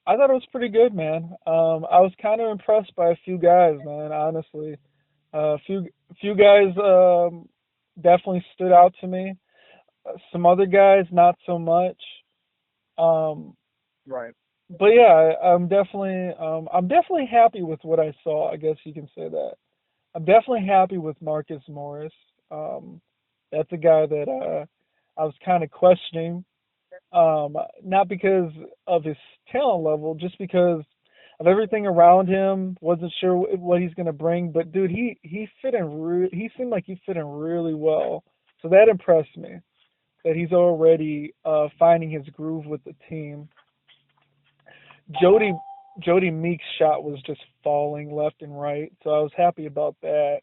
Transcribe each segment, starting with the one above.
I thought it was pretty good, man. I was kind of impressed by a few guys, man. Honestly, a few guys definitely stood out to me. Some other guys, not so much. Um, Right. but yeah, I'm definitely happy with what I saw. I guess you can say that. I'm definitely happy with Marcus Morris. Um, that's a guy that I was kind of questioning, not because of his talent level, just because of everything around him. Wasn't sure what he's gonna bring, but dude, he fit in. He seemed like he fit in really well, so that impressed me. That he's already finding his groove with the team. Jody Jody Meek's shot was just falling left and right, so I was happy about that.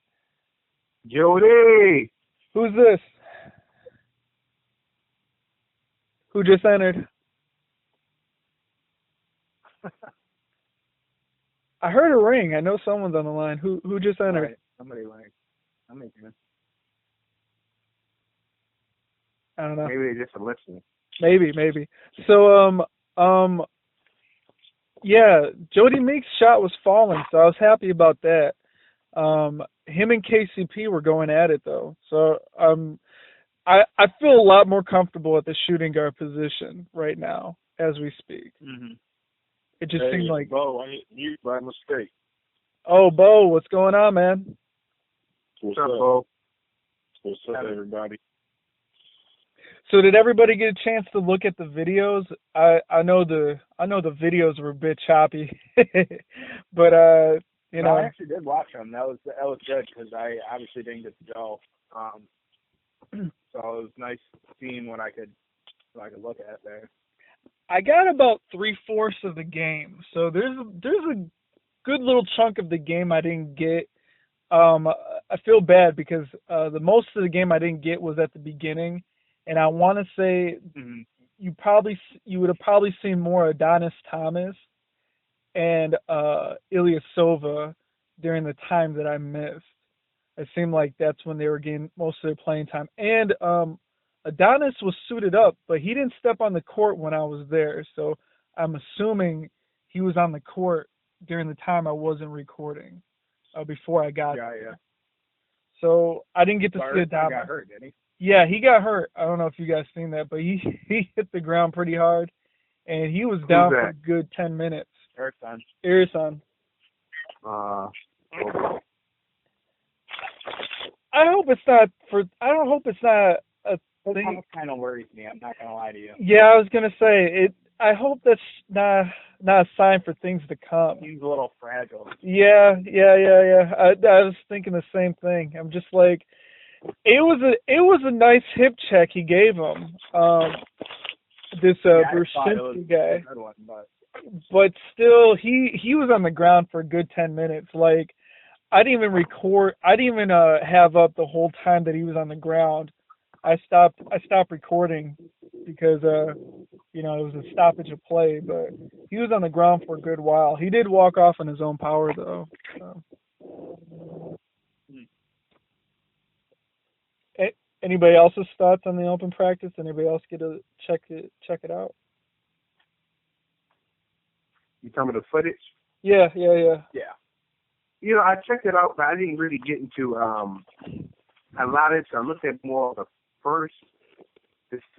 Jody! Who's this? Who just entered? I heard a ring. I know someone's on the line. Who just entered? Right. Somebody like, I'm making it. I don't know. Maybe they're just a listener. Maybe. So yeah, Jody Meek's shot was falling, so I was happy about that. Him and KCP were going at it though, so I feel a lot more comfortable at the shooting guard position right now as we speak. Mm-hmm. It just Hey, seemed like, Bo, I hit mute by mistake. oh, Bo, what's going on, man? What's What's up, up? Bo? What's up, everybody? So did everybody get a chance to look at the videos? I know the videos were a bit choppy, but you No, know, I actually did watch them. That was good because I obviously didn't get to go. So it was nice seeing what I could look at there. I got about 3/4 of the game, so there's a good little chunk of the game I didn't get. I feel bad because the most of the game I didn't get was at the beginning, and I want to say Mm-hmm. you would have probably seen more Adonis Thomas and Ilyasova during the time that I missed. It seemed like that's when they were getting most of their playing time. And Adonis was suited up, but he didn't step on the court when I was there. So I'm assuming he was on the court during the time I wasn't recording before I got there. Yeah. So I didn't get to see He Adonis. got hurt, didn't he? Yeah, he got hurt. I don't know if you guys seen that, but he hit the ground pretty hard, and he was down for a good 10 minutes. Ersan. Irison. Okay. I hope it's not for. I don't hope it's not a thing. That kind of worries me. I'm not gonna lie to you. Yeah, I was gonna say it. I hope that's not a sign for things to come. He's a little fragile. Yeah. I was thinking the same thing. I'm just like, it was a nice hip check he gave him. This Brzezinski guy. A good one, But still, he was on the ground for a good 10 minutes. Like, I didn't even record. I didn't even have up the whole time that he was on the ground. I stopped recording because it was a stoppage of play. But he was on the ground for a good while. He did walk off on his own power though. So. Anybody else's thoughts on the open practice? Anybody else get to check it out? You talking about the footage? Yeah. Yeah. You know, I checked it out, but I didn't really get into a lot of it. So I looked at more of the first,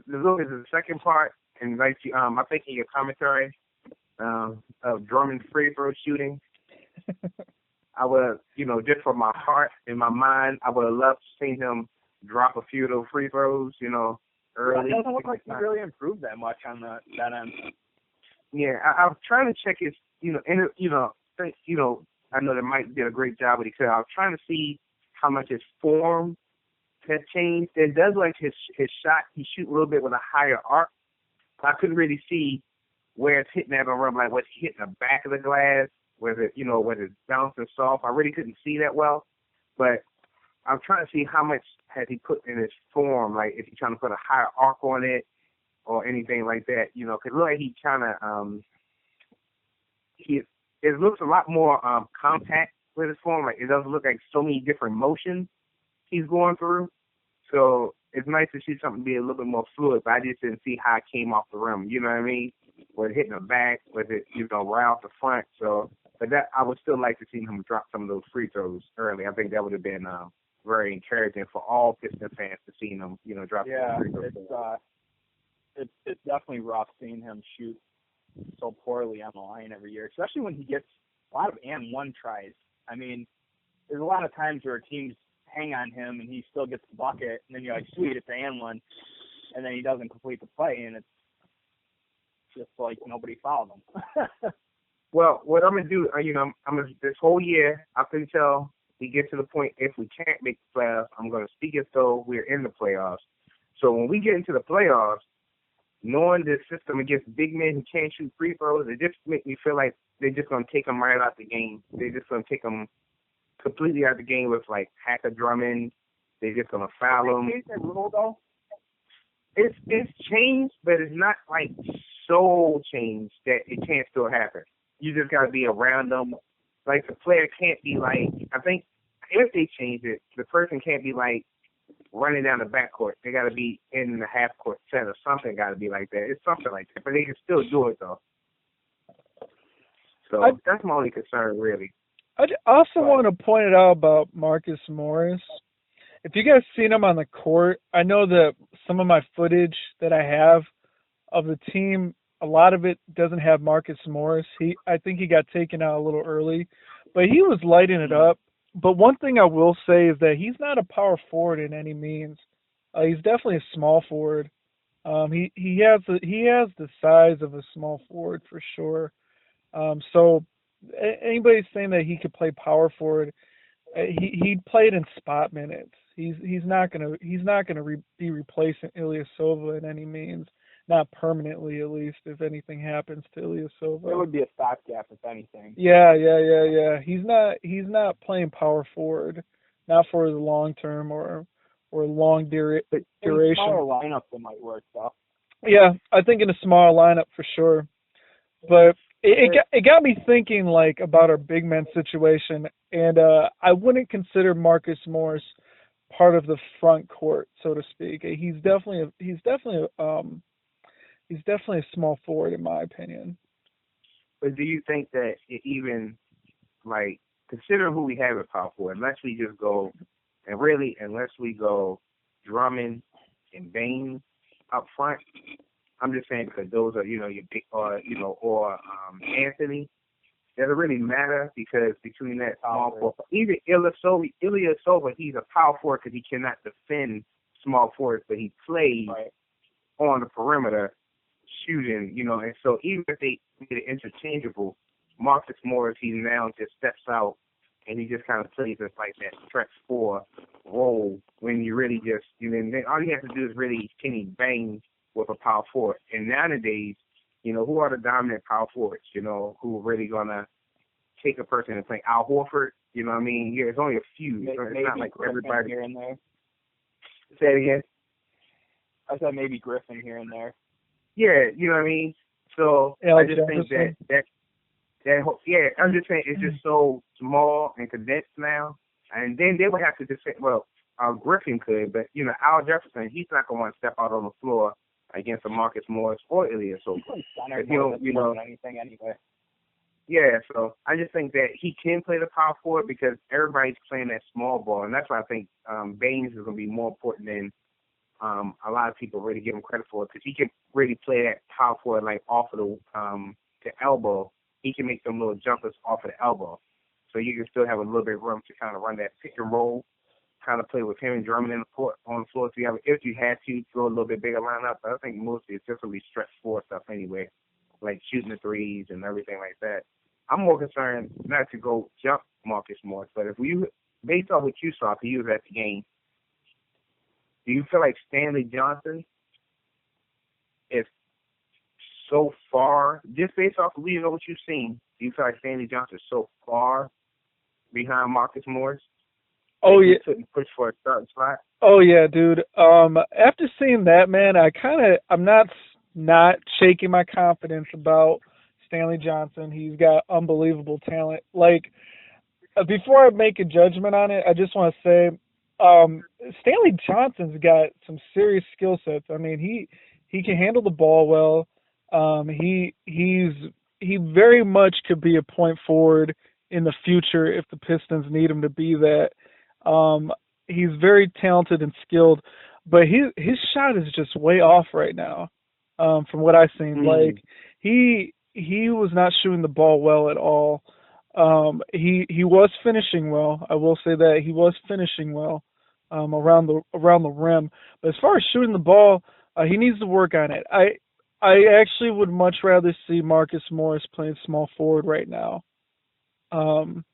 look at the second part, and like I think in your commentary of Drummond's free throw shooting, I would, just for my heart and my mind, I would have loved to see him drop a few of those free throws, early. It doesn't look like he really improved that much on that end. Yeah, I was trying to check his, I know that Mike did a great job with it. I was trying to see how much his form has changed. It does like his shot. He shoot a little bit with a higher arc. I couldn't really see where it's hitting at on rim, like what's hitting the back of the glass, whether it's bouncing soft. I really couldn't see that well, but I'm trying to see how much has he put in his form, like if he's trying to put a higher arc on it or anything like that, because it looks like he's trying to it looks a lot more compact with his form. Like it doesn't look like so many different motions he's going through. So it's nice to see something be a little bit more fluid, but I just didn't see how it came off the rim. You know what I mean? was hitting the back, was it, right off the front. So, but that I would still like to see him drop some of those free throws early. I think that would have been very encouraging for all Pistons fans to see him, drop some free throws. It's definitely rough seeing him shoot so poorly on the line every year, especially when he gets a lot of and one tries. I mean, there's a lot of times where teams hang on him and he still gets the bucket, and then you're like, sweet, it's and one, and then he doesn't complete the play, and it's just like nobody fouled him. Well, what I'm gonna do, I'm gonna this whole year up until we get to the point if we can't make the playoffs, I'm gonna speak as though we're in the playoffs. So when we get into the playoffs, knowing this system against big men who can't shoot free throws, it just makes me feel like they're just gonna take them right out the game. They're just gonna take them completely out the game with like Hacker Drummond. They're just gonna foul them. It's changed, but it's not like so changed that it can't still happen. You just gotta be around them. Like the player can't be like, I think if they change it, the person can't be like running down the backcourt. They gotta be in the half court set or something. Gotta be like that. It's something like that, but they can still do it though. So that's my only concern, really. I also want to point it out about Marcus Morris. If you guys seen him on the court, I know that some of my footage that I have of the team, a lot of it doesn't have Marcus Morris. I think he got taken out a little early, but he was lighting it up. But one thing I will say is that he's not a power forward in any means. He's definitely a small forward. He has the size of a small forward for sure. So anybody saying that he could play power forward, he played in spot minutes. He's not gonna be replacing Ilyasova in any means, not permanently at least. If anything happens to Ilyasova, it would be a stopgap if anything. Yeah. He's not playing power forward, not for the long term or long duration. In smaller lineups it might work though. Yeah, I think in a smaller lineup for sure, but. It got me thinking like about our big man situation, and I wouldn't consider Marcus Morris part of the front court, so to speak. He's definitely a small forward in my opinion. But do you think that it even like consider who we have at power forward? Unless we go Drummond and Bain up front. I'm just saying because those are, your big, or Anthony. Does it really matter? Because between that small forward, even Ilyasova, he's a power forward because he cannot defend small forwards, but he plays on the perimeter shooting, and so even if they get it interchangeable, Marcus Morris, he now just steps out and he just kind of plays as like that stretch 4 role when you really just, then all you have to do is really Kenny Bang with a power forward. And nowadays, who are the dominant power forwards, who are really going to take a person and play Al Horford, you know what I mean? Yeah, there's only a few. It's not like everybody. Here and there. Say it again? I said maybe Griffin here and there. Yeah, you know what I mean? So I just think I'm just saying it's just so small and condensed now. And then they would have to defend, Griffin could, but, Al Jefferson, he's not going to want to step out on the floor against a Marcus Morris or Ilyasova. Anything anyway. Yeah, so I just think that he can play the power forward because everybody's playing that small ball, and that's why I think Baines is going to be more important than a lot of people really give him credit for, because he can really play that power forward like off of the elbow. He can make some little jumpers off of the elbow, so you can still have a little bit of room to kind of run that pick and roll, kind of play with him and Drummond on the floor. So if you had to throw a little bit bigger lineup, but I think mostly it's just really stretch 4 stuff anyway, like shooting the threes and everything like that. I'm more concerned not to go jump Marcus Morris, but based off what you saw, if he was at the game, do you feel like Stanley Johnson is so far, just based off of what you've seen, do you feel like Stanley Johnson is so far behind Marcus Morris? Oh yeah, couldn't push for a starting spot. Oh yeah, dude. After seeing that, man, I'm not shaking my confidence about Stanley Johnson. He's got unbelievable talent. Like, before I make a judgment on it, I just want to say, Stanley Johnson's got some serious skill sets. I mean, he can handle the ball well. He very much could be a point forward in the future if the Pistons need him to be that. Um, he's very talented and skilled, but his shot is just way off right now. From what I've seen, like he was not shooting the ball well at all. He was finishing well. I will say that he was finishing well around the rim. But as far as shooting the ball, he needs to work on it. I actually would much rather see Marcus Morris playing small forward right now. Um,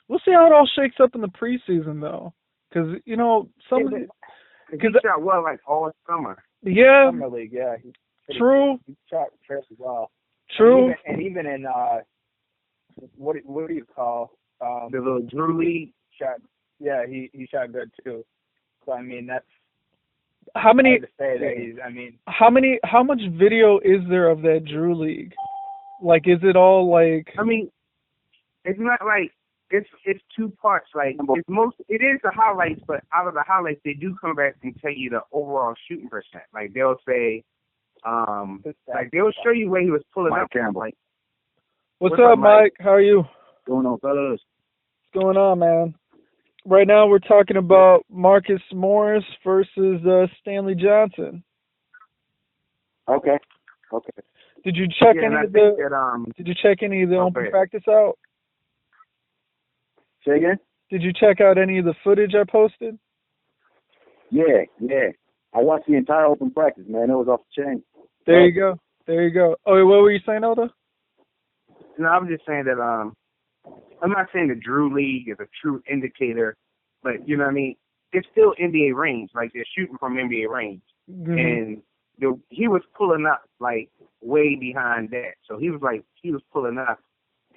we'll see how it all shakes up in the preseason though, because some of the, He cause, shot well like all summer. yeah, Summer League, yeah. true, He shot fairly well. true. And even in what do you call The little Drew League. shot? Yeah, he shot good too. So I mean that's How many? hard to say that he's. I mean, How much video is there of that Drew League? Like, is it all like? I mean, it's not like it's two parts. Like it is the highlights, but out of the highlights they do come back and tell you the overall shooting percent. Like they'll say, like they'll show you where he was pulling Mike up. Campbell. Like, What's up, Mike? How are you? Going on, fellas? What's going on, man? Right now we're talking about Marcus Morris versus Stanley Johnson. Okay. Did you check yeah, and I any of think the? that Did you check any of the open okay. practice out? Say again? Did you check out any of the footage I posted? Yeah. I watched the entire open practice, man. It was off the chain. There you go. Oh, wait, what were you saying, Oda? No, I'm just saying that I'm not saying the Drew League is a true indicator, but you know what I mean? It's still NBA range. Like they're shooting from NBA range. Mm-hmm. And he was pulling up like way behind that. So he was pulling up,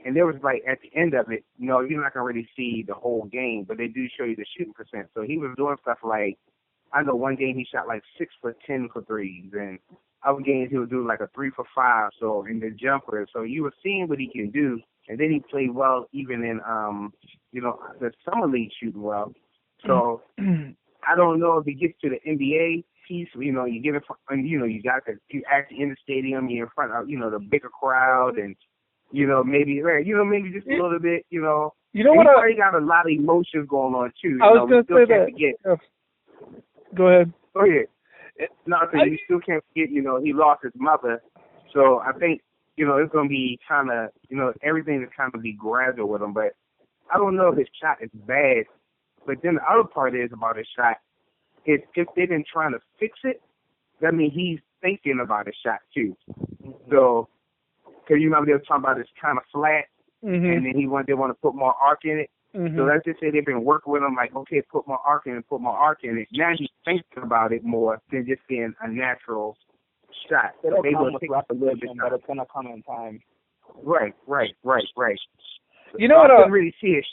and there was like at the end of it, you're not gonna really see the whole game, but they do show you the shooting percent. So he was doing stuff like, I know one game he shot like 6 for 10 for threes, and other games he would do like a 3 for 5. So in the jumper, so you were seeing what he can do, and then he played well even in the summer league shooting well. So I don't know if he gets to the NBA piece. You get it, you actually in the stadium, you're in front of the bigger crowd, and maybe just a little bit. You know what? He got a lot of emotions going on too. I was going to say that. Yeah. Go ahead. Oh yeah. No, you still can't forget. He lost his mother, so I think it's going to be kind of everything is kind of be gradual with him. But I don't know if his shot is bad. But then the other part is about his shot. If they've been trying to fix it, that means he's thinking about his shot too. So, because you remember they were talking about it's kind of flat, and then they want to put more arc in it. So let's just say they've been working with him, like, okay, put more arc in it. Now he's thinking about it more than just being a natural shot. It'll they come will with take a little bit repetition, but it's going to come in time. Right. You know so what? I couldn't really see it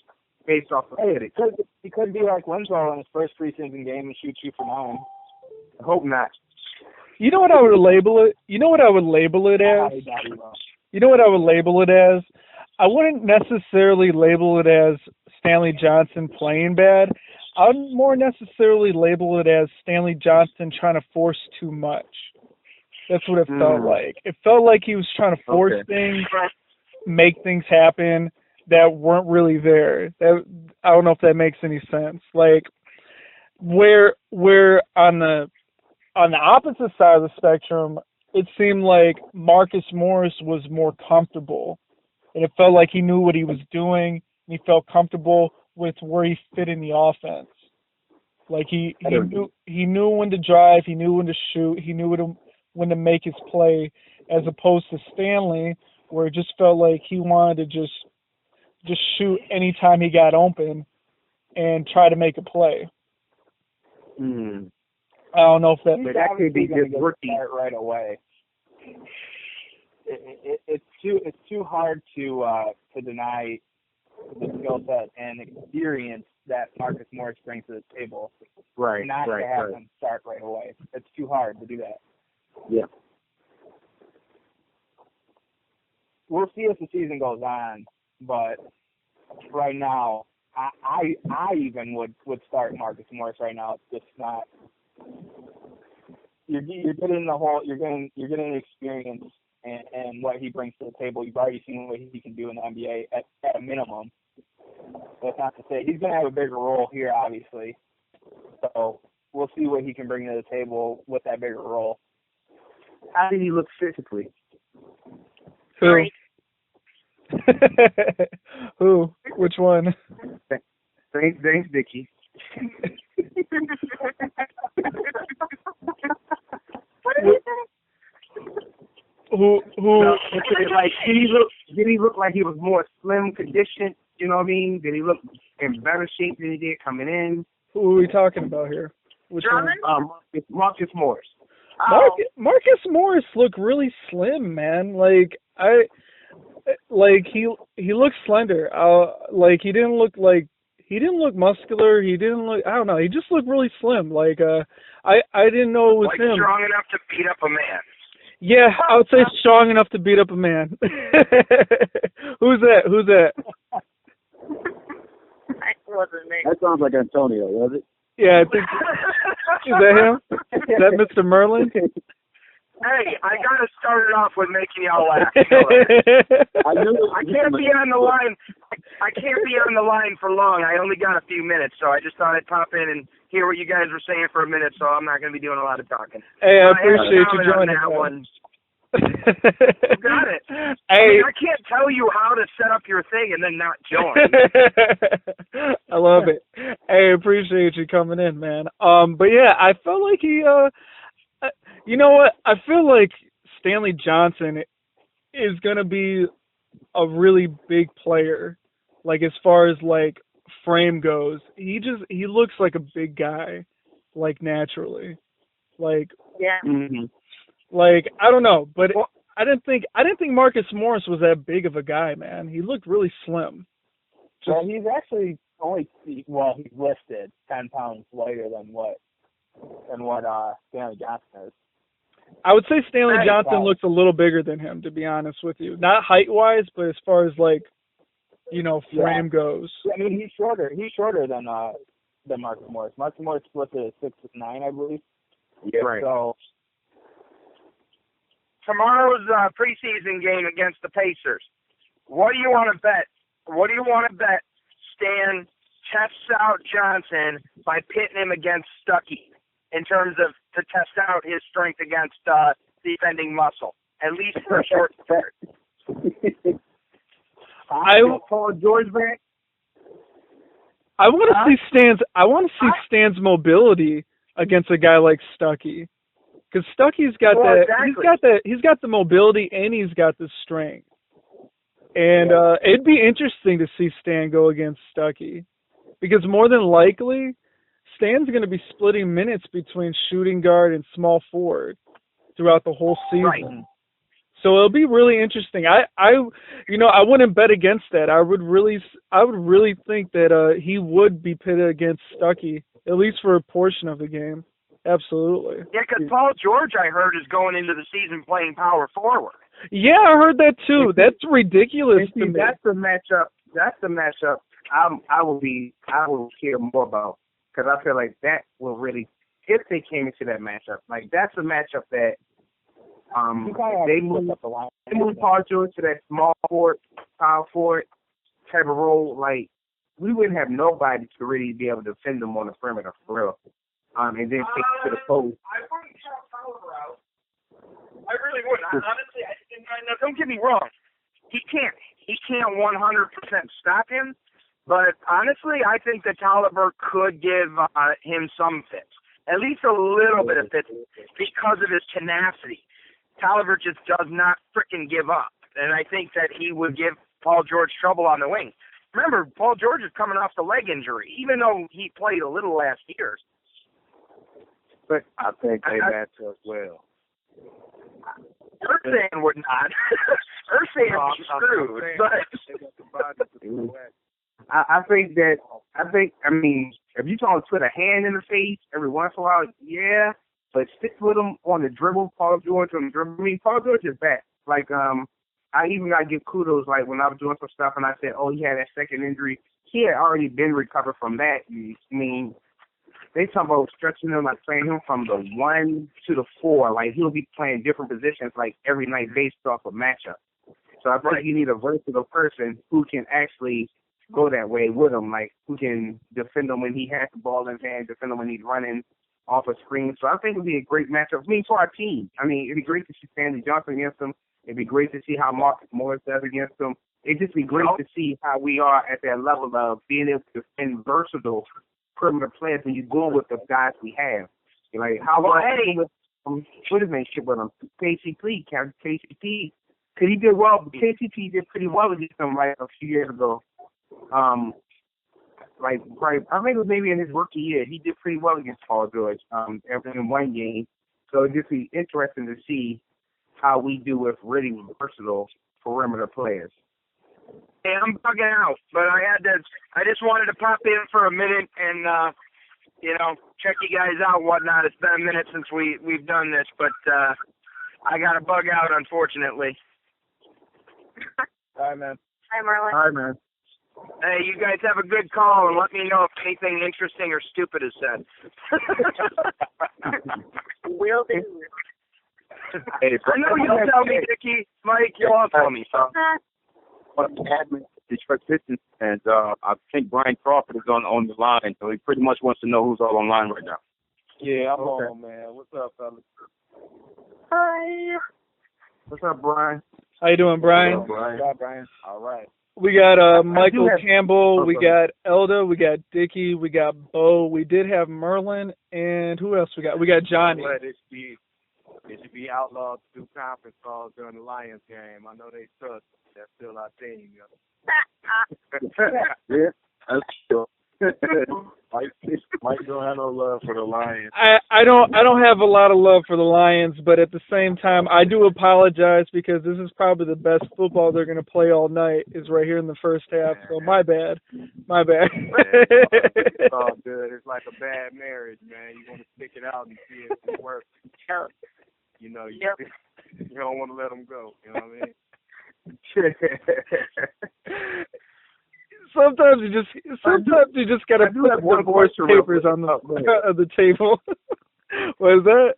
based off of it. He could be like Winslow in his first preseason game and shoot 2 for 9. I hope not. You know what I would label it? You know what I would label it as? You know what I would label it as? I wouldn't necessarily label it as Stanley Johnson playing bad. I would more necessarily label it as Stanley Johnson trying to force too much. That's what it felt like. It felt like he was trying to force things, make things happen that weren't really there. I don't know if that makes any sense. Like where on the opposite side of the spectrum, it seemed like Marcus Morris was more comfortable, and it felt like he knew what he was doing, and he felt comfortable with where he fit in the offense. Like he knew when to drive, he knew when to shoot, he knew when to make his play, as opposed to Stanley, where it just felt like he wanted to just shoot anytime he got open and try to make a play. I don't know if that could be just rookie right away. It's too hard to deny the skill set and experience that Marcus Morris brings to the table. Right. Not to have him start right away. It's too hard to do that. Yeah. We'll see as the season goes on, but right now, I even would start Marcus Morris right now. It's just not. You're getting the whole. You're getting experience and what he brings to the table. You've already seen what he can do in the NBA at a minimum. That's not to say he's going to have a bigger role here, obviously. So we'll see what he can bring to the table with that bigger role. How did he look physically? Who? Who? Which one? Thanks, Vicky. Who? Like, did he look like he was more slim conditioned? You know what I mean? Did he look in better shape than he did coming in? Who are we talking about here? Which one? Marcus Morris. Marcus Morris looked really slim, man. He looked slender. He didn't look muscular. He didn't look. I don't know. He just looked really slim. I didn't know it was him. Strong enough to beat up a man. Yeah, I would say strong enough to beat up a man. Who's that? That sounds like Antonio, was it? Yeah, I think. Is that him? Is that Mr. Merlin? Hey, I gotta start it off with making y'all laugh. I can't be on the line. I can't be on the line for long. I only got a few minutes, so I just thought I'd pop in and hear what you guys were saying for a minute. So I'm not gonna be doing a lot of talking. Hey, I appreciate you joining that us. one. You got it. Hey, I can't tell you how to set up your thing and then not join. I love it. Hey, appreciate you coming in, man. But yeah, I felt like he. You know what? I feel like Stanley Johnson is gonna be a really big player. As far as frame goes, he looks like a big guy, naturally. Yeah. Mm-hmm. I don't know, but I didn't think Marcus Morris was that big of a guy, man. He looked really slim. Well, he's actually he's listed 10 pounds lighter than what Stanley Johnson is. I would say Stanley Johnson looks a little bigger than him, to be honest with you. Not height-wise, but as far as frame goes. I mean, he's shorter. He's shorter than Marcus Morris. Marcus Morris split to 6'9", I believe. Yeah, right. So tomorrow's preseason game against the Pacers. What do you want to bet? Stan tests out Johnson by pitting him against Stuckey in terms of to test out his strength against defending muscle, at least for a short period. Paul George back. I want to see Stan's mobility against a guy like Stuckey, because Stuckey's got exactly. He's got the mobility and he's got the strength, and it'd be interesting to see Stan go against Stuckey, because more than likely Stan's going to be splitting minutes between shooting guard and small forward throughout the whole season. Right. So it'll be really interesting. I wouldn't bet against that. I would really think that he would be pitted against Stuckey, at least for a portion of the game. Absolutely. Yeah, because Paul George, I heard, is going into the season playing power forward. Yeah, I heard that too. That's ridiculous to me. That's the matchup. I will care more about, because I feel like that will really, if they came into that matchup, that's a matchup that they move Paul George to that small forward, power forward type of role. We wouldn't have nobody to really be able to defend them on the perimeter for real. And then take it to the post. I wouldn't count Tolliver out. I really wouldn't. Honestly, now don't get me wrong. He can't 100% stop him. But honestly, I think that Tolliver could give him some fits, at least a little bit of fits, because of his tenacity. Tolliver just does not frickin' give up, and I think that he would give Paul George trouble on the wing. Remember, Paul George is coming off the leg injury, even though he played a little last year. But I think they match up well. Ersan would not. Ersan would be screwed. But I mean, if you trying to put a hand in the face every once in a while, yeah, but stick with him on the dribble, Paul George on the dribble. I mean, Paul George is back. I even got to give kudos, when I was doing some stuff and I said, oh, he had that second injury. He had already been recovered from that. I mean, they talk about stretching him, like playing him from the 1 to the 4. Like he'll be playing different positions like every night based off of matchup. So I think you need a versatile person who can actually go that way with him, like who can defend him when he has the ball in his hand, defend him when he's running off a screen. So I think it'd be a great matchup. I mean, for our team. I mean, it'd be great to see Stanley Johnson against him. It'd be great to see how Marcus Morris does against him. It'd just be great to see how we are at that level of being able to defend versatile perimeter players when you're going with the guys we have. Like how about what is his name? Shit with him, KCP, KCP. Cause he did well. KCP did pretty well against him like a few years ago. Like probably, I think it was maybe in his rookie year, he did pretty well against Paul George. In one game. So it'd just be interesting to see how we do with really versatile perimeter players. Hey, I'm bugging out, but I just wanted to pop in for a minute and, check you guys out and whatnot. It's been a minute since we've done this, but, I got to bug out, unfortunately. All right, man. Hi, Marlon. All right, man. Hey, you guys have a good call and let me know if anything interesting or stupid is said. Will do. Hey, I know you'll tell me, Dickie. Mike, you'll all tell me, so. admin, Detroit Pistons, and I think Brian Crawford is on the line, so he pretty much wants to know who's all online right now. Yeah, I'm on, man. What's up, fellas? Hi. What's up, Brian? How you doing, Brian? What's up, Brian? All right. We got Michael have- Campbell, we got Elda, we got Dickie, we got Bo, we did have Merlin, and who else we got? We got Johnny. But it should be outlawed to do conference calls during the Lions game. I know they suck. That's still our team. Yeah, that's true. Mike don't have no love for the Lions. I don't have a lot of love for the Lions, but at the same time, I do apologize because this is probably the best football they're going to play all night is right here in the first half. So my bad. It's all good. It's like a bad marriage, man. You want to stick it out and see if it works. You know, you don't want to let them go. You know what I mean? Sometimes you just gotta put the divorce papers on the table. What is that?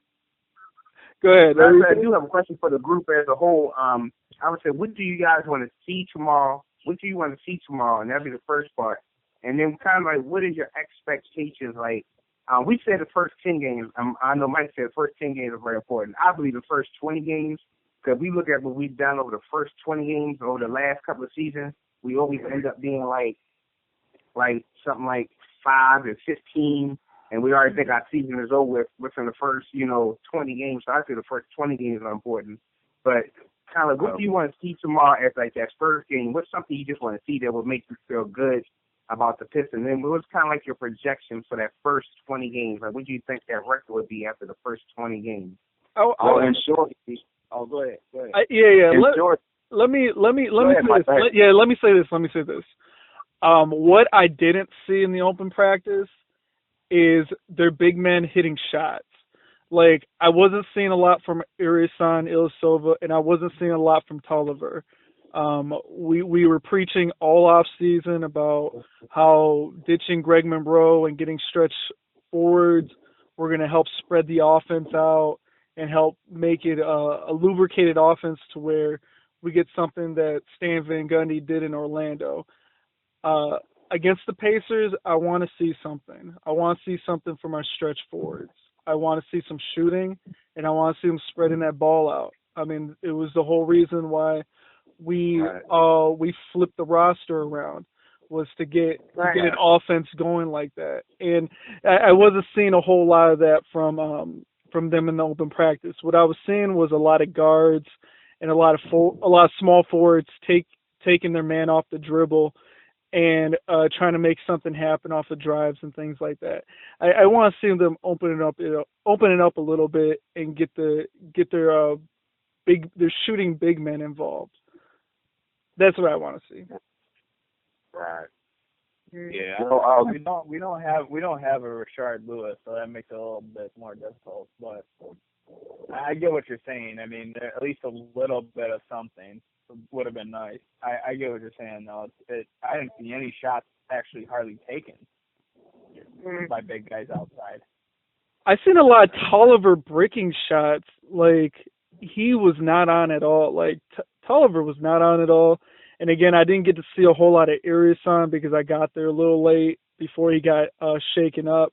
Go ahead. I do have a question for the group as a whole. I would say, what do you guys want to see tomorrow? What do you want to see tomorrow? And that'd be the first part. And then kind of like, what is your expectations? Like, we said the first 10 games. I know Mike said the first 10 games are very important. I believe the first 20 games, because we look at what we've done over the first 20 games over the last couple of seasons, we always end up being like something like 5 and 15, and we already think our season is over within the first 20 games. So I say the first 20 games are important. But kind of what do you want to see tomorrow as like that first game? What's something you just want to see that will make you feel good about the Pistons? And what's kind of like your projections for that first 20 games? Like, what do you think that record would be after the first 20 games? In short, Go ahead. Let me say this. What I didn't see in the open practice is their big men hitting shots. Like, I wasn't seeing a lot from Irisan Ilyasova, and I wasn't seeing a lot from Tolliver. We were preaching all off season about how ditching Greg Monroe and getting stretch forwards were going to help spread the offense out and help make it a lubricated offense to where we get something that Stan Van Gundy did in Orlando. Against the Pacers, I want to see something. I want to see something from our stretch forwards. I want to see some shooting, and I want to see them spreading that ball out. I mean, it was the whole reason why we flipped the roster around, was to get an offense going like that. And I wasn't seeing a whole lot of that from them in the open practice. What I was seeing was a lot of guards and a lot of small forwards taking their man off the dribble and trying to make something happen off the drives and things like that. I want to see them open it up a little bit and get their shooting big men involved. That's what I want to see. Right. Yeah. So, we don't have a Rashard Lewis, so that makes it a little bit more difficult. But I get what you're saying. I mean, at least a little bit of something would have been nice. I get what you're saying, though. I didn't see any shots actually hardly taken. by big guys outside. I seen a lot of Tolliver breaking shots. Like, he was not on at all. Like, Tolliver was not on at all. And again, I didn't get to see a whole lot of Ariason because I got there a little late before he got shaken up.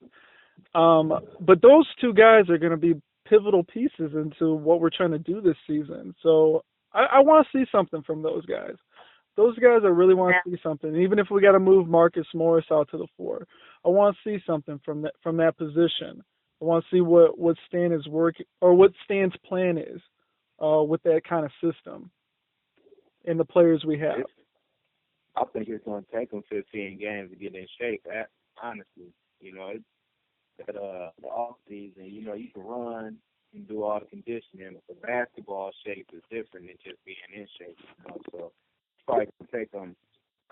But those two guys are going to be pivotal pieces into what we're trying to do this season. So I want to see something from those guys. Those guys, I really want to see something. Even if we got to move Marcus Morris out to the 4, I want to see something from that position. I want to see what Stan is working, or what Stan's plan is with that kind of system and the players we have. I think it's going to take them 15 games to get in shape. Honestly, it's the off season. You can run and do all the conditioning, but the basketball shape is different than just being in shape. So it's probably going to take them,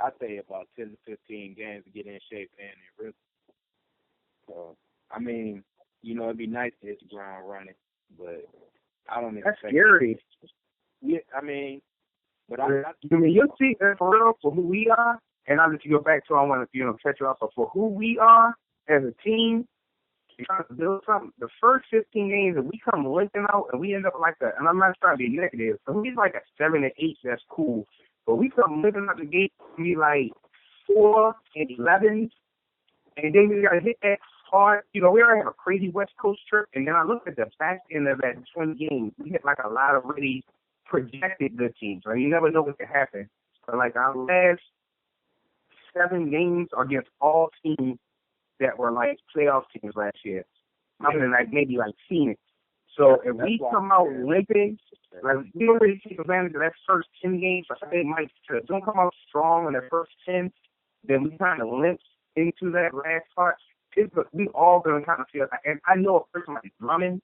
I'd say, about 10 to 15 games to get in shape and in rhythm. So I mean, it'd be nice to hit the ground running, but I don't expect. That's scary. Yeah, I mean, but you'll see for real for who we are, and I'll let you go back to I want to catch you up, but for who we are as a team, trying to build something. The first 15 games, if we come limping out and we end up like that, and I'm not trying to be negative, so he's like a 7 and 8, that's cool. But we come limping out the gate, we like 4 and 11, and then we gotta hit that hard. We already have a crazy West Coast trip, and then I look at the back end of that 20 games. We hit like a lot of really projected good teams, right? You never know what can happen. But like our last 7 games are against all teams that were like playoff teams last year, other than like maybe like Phoenix. So if we come out limping, like we don't really take advantage of that first 10 games. I think Mike don't come out strong in the first 10, then we kind of limp into that last part. We all gonna kind of feel like, and I know a person like Drummond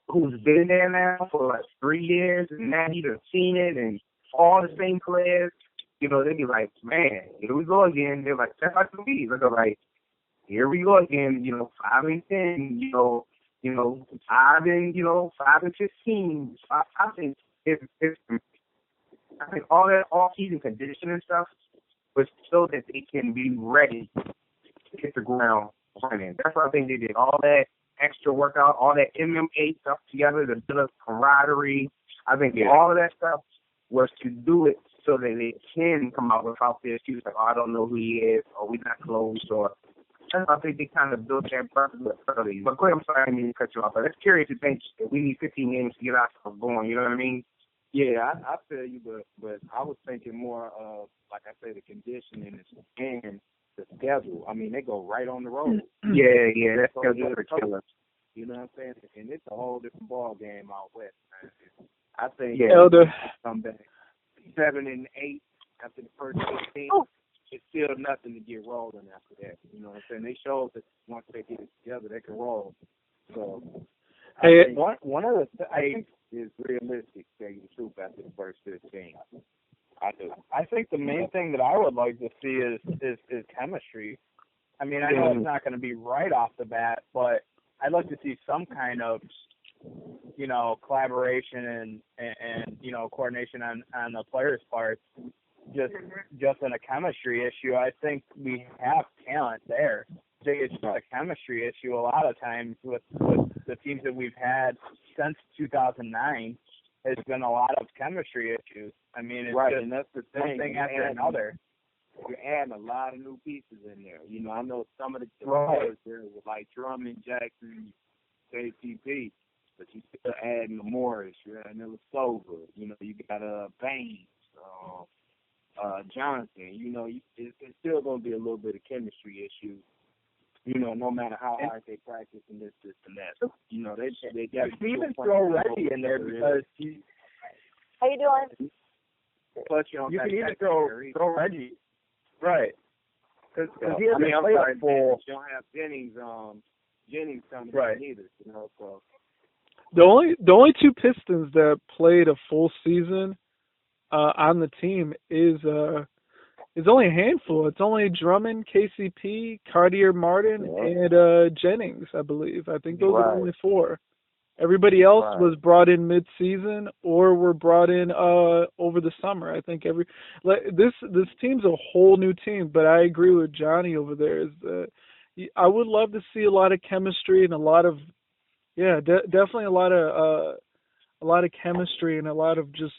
who's been there now for like 3 years, and now he's seen it, and all the same players, they'd be like, man, here we go again. They're like, that's like the league. They're like, here we go again, 5 and 10, 5 and 15. So I think I think all that off-season conditioning stuff was so that they can be ready to hit the ground running. That's what I think they did. All that extra workout, all that MMA stuff together to build up camaraderie. I think all of that stuff was to do it so that they can come out without the excuse like, I don't know who he is, or we're not close, or I think they kind of built that process early. But go ahead, I'm sorry, I didn't mean to cut you off. But it's curious to think that we need 15 games to get ourselves going. You know what I mean? Yeah, I feel you, but I was thinking more of, like I say, the conditioning and the schedule. I mean, they go right on the road. Yeah, that schedule is killer. You know what I'm saying? And it's a whole different ball game out west, man. I think come back 7 and 8 after the first 15. It's still nothing to get rolling after that. You know what I'm saying? They showed that once they get it together, they can roll. So, one of the I think is realistic, to tell you the truth, after the first 15. I do. I think the main thing that I would like to see is chemistry. I mean, I know it's not going to be right off the bat, but I'd like to see some kind of, collaboration and coordination on the players' parts. Just in a chemistry issue, I think we have talent there. I think it's just a chemistry issue a lot of times with the teams that we've had since 2009. There's been a lot of chemistry issues. I mean, it's just and that's the thing. One thing after another. You're adding a lot of new pieces in there. I know some of the players there were like Drummond, Jackson, KCP, but you still adding Morris, you're adding Ilyasova, you got Baines, Johnson. It's still going to be a little bit of chemistry issue. No matter how hard they practice and this and that. They got to even throw Reggie in there because he. How you doing? Plus, you can even throw Reggie, right? Because he hasn't played a full. You don't have Jennings coming right. in either. So the only 2 Pistons that played a full season on the team is only a handful. It's only Drummond, KCP, Cartier Martin, and Jennings, I believe. I think those are only 4. Everybody else was brought in mid-season or were brought in over the summer. I think this team's a whole new team, but I agree with Johnny over there. Is that I would love to see a lot of chemistry and a lot of definitely a lot of chemistry and a lot of just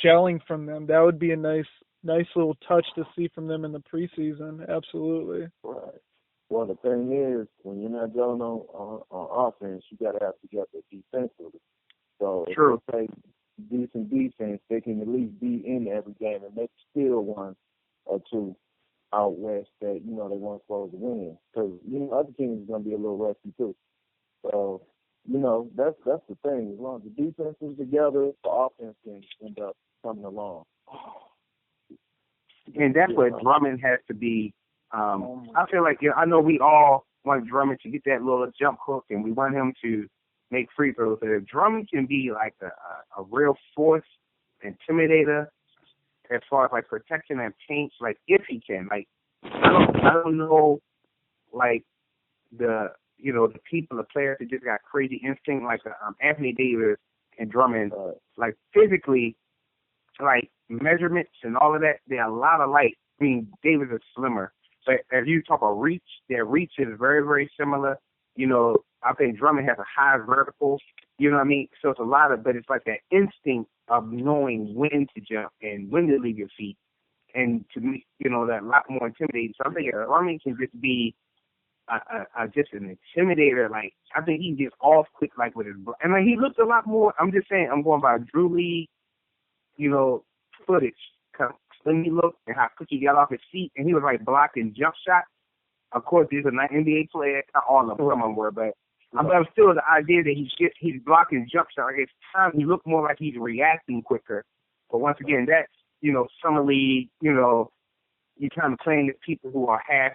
gelling from them. That would be a nice little touch to see from them in the preseason. Absolutely. Right. Well, the thing is, when you're not going on offense, you got to have to get the defensively. So if True. they play decent defense, they can at least be in every game and maybe steal one or two out west that, they weren't supposed to win. Because, other teams are going to be a little rusty too. So, that's the thing. As long as the defense is together, the offense can end up coming along. And that's what Drummond has to be. I feel like, I know we all want Drummond to get that little jump hook, and we want him to make free throws. But if Drummond can be like a real force, intimidator, as far as like protection and paint, like if he can, like I don't know, like the the players that just got crazy instinct, like Anthony Davis and Drummond, like physically, like measurements and all of that, they're a lot alike. I mean, Davis is slimmer, but as you talk about reach, their reach is very, very similar. I think Drummond has a high vertical. You know what I mean? So it's a lot of, but it's like that instinct of knowing when to jump and when to leave your feet, and to me, that a lot more intimidating. So I think Drummond can just be just an intimidator. Like I think he gets off quick, like with his, and like he looks a lot more. I'm just saying, I'm going by Drew League, footage. When he looked and how quick he got off his feet, and he was like blocking jump shots. Of course, he's an NBA player. Not all of them, some of them were, but I'm still the idea that he's blocking jump shots. It's time he looked more like he's reacting quicker. But once again, that's summer league. You're kind of playing with people who are half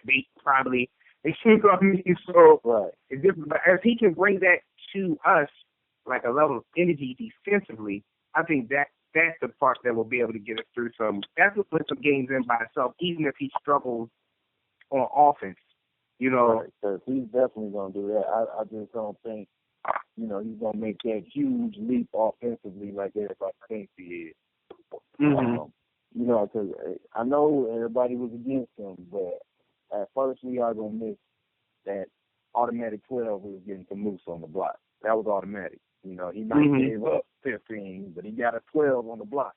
baked probably. They seem to me so right. It's different. But if he can bring that to us, like a level of energy defensively, I think that's the part that will be able to get us through some. That's what puts some games in by itself, even if he struggles on offense. Right, because he's definitely going to do that. I just don't think, he's going to make that huge leap offensively like everybody thinks he is. Mm-hmm. Because I know everybody was against him, but at first we are going to miss that automatic 12 we was getting from Moose on the block. That was automatic. He might give up 15, but he got a 12 on the block,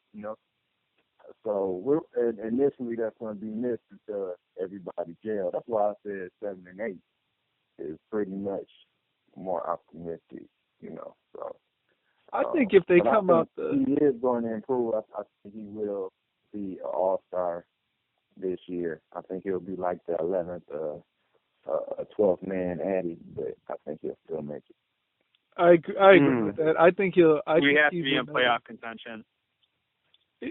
So initially that's going to be missed until everybody gels. That's why I said 7 and 8 is pretty much more optimistic, So I think if they come out, he is going to improve. I think he will be an all-star this year. I think he'll be like the 11th, 12th man added, but I think he'll still make it. I agree with that. I think he'll. We have to be in playoff contention.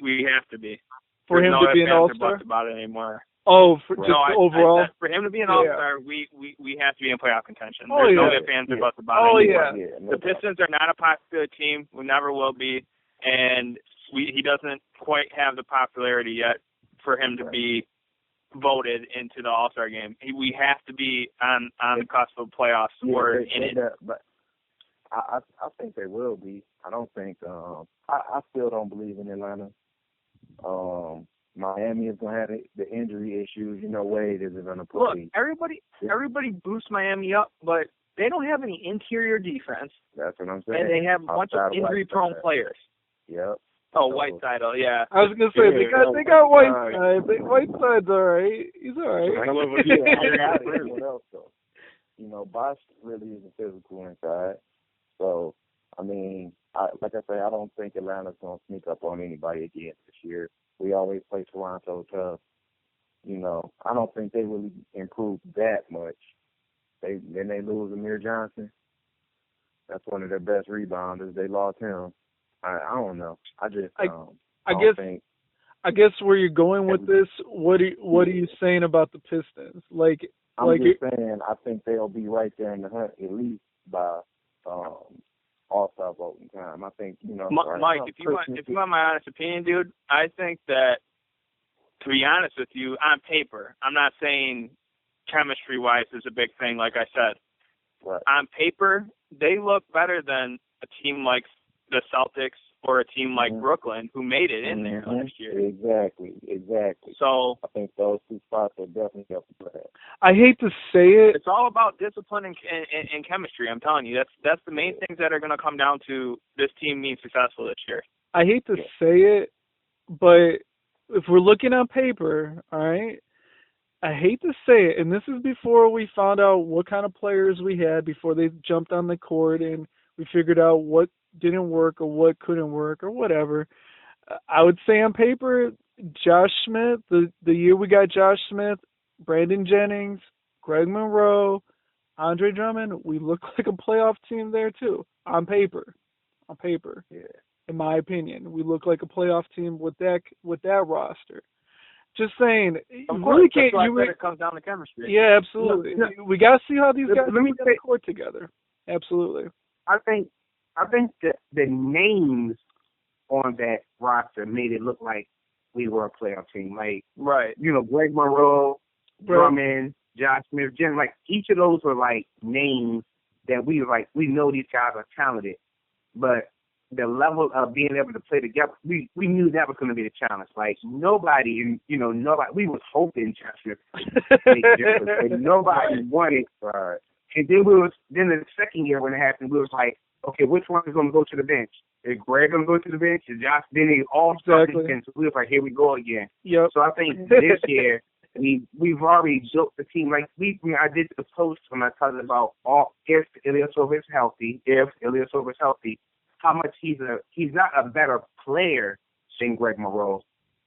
We have to be. For him to be an all-star? About it anymore. Oh, overall? I said for him to be an all-star, we have to be in playoff contention. Oh, There's yeah. no ifs, ands, or buts about it anymore. Yeah. The Pistons are not a popular team. We never will be. And he doesn't quite have the popularity yet for him to be voted into the all-star game. We have to be on the cusp of playoffs or in it. But I think they will be. I don't think I still don't believe in Atlanta. Miami is going to have the injury issues. Wade isn't going to play. Look, everybody boosts Miami up, but they don't have any interior defense. That's what I'm saying. And they have a bunch of injury-prone players. Yep. Oh, Whiteside, yeah. I was gonna say they got Whiteside. Whiteside's all right. He's all right. What else though? Bosh really isn't physical inside. So like I say, I don't think Atlanta's gonna sneak up on anybody again this year. We always play Toronto tough. I don't think they really improved that much. Then they lose Amir Johnson. That's one of their best rebounders. They lost him. I don't know. I guess where you're going with this, what are you saying about the Pistons? I'm just saying I think they'll be right there in the hunt at least by all-star voting time. I think Mike, if you want my honest opinion, dude, I think that, to be honest with you, on paper, I'm not saying chemistry-wise is a big thing, like I said. Right. On paper, they look better than a team like the Celtics for a team like Brooklyn, who made it in there last year. Exactly. So I think those two spots are definitely up for that. I hate to say it. It's all about discipline and chemistry. I'm telling you, that's the main things that are going to come down to this team being successful this year. I hate to say it, but if we're looking on paper, all right, I hate to say it, and this is before we found out what kind of players we had, before they jumped on the court and we figured out what didn't work or what couldn't work or whatever. I would say on paper, Josh Smith, the year we got Josh Smith, Brandon Jennings, Greg Monroe, Andre Drummond, we look like a playoff team there too. On paper. Yeah. In my opinion, we look like a playoff team with that roster. Just saying, Of you course, really can't. that's why I said it comes down to chemistry. Yeah, absolutely. We got to see how these guys Let me get on the court together. Absolutely. I think that the names on that roster made it look like we were a playoff team. Like, right. Greg Monroe, Drummond, Josh Smith, Jen, like each of those were like names that we know these guys are talented, but the level of being able to play together, we knew that was going to be the challenge. Like nobody, we was hoping Josh Smith would make a difference, but nobody wanted. And then the second year when it happened, we was like, okay, which one is going to go to the bench? Is Greg going to go to the bench? Is Josh? Then they all started the bench. So we was like, here we go again. Yep. So I think this year we've already built the team. Like I did the post when I talked about if Ilyasova is healthy, how much he's not a better player than Greg Monroe,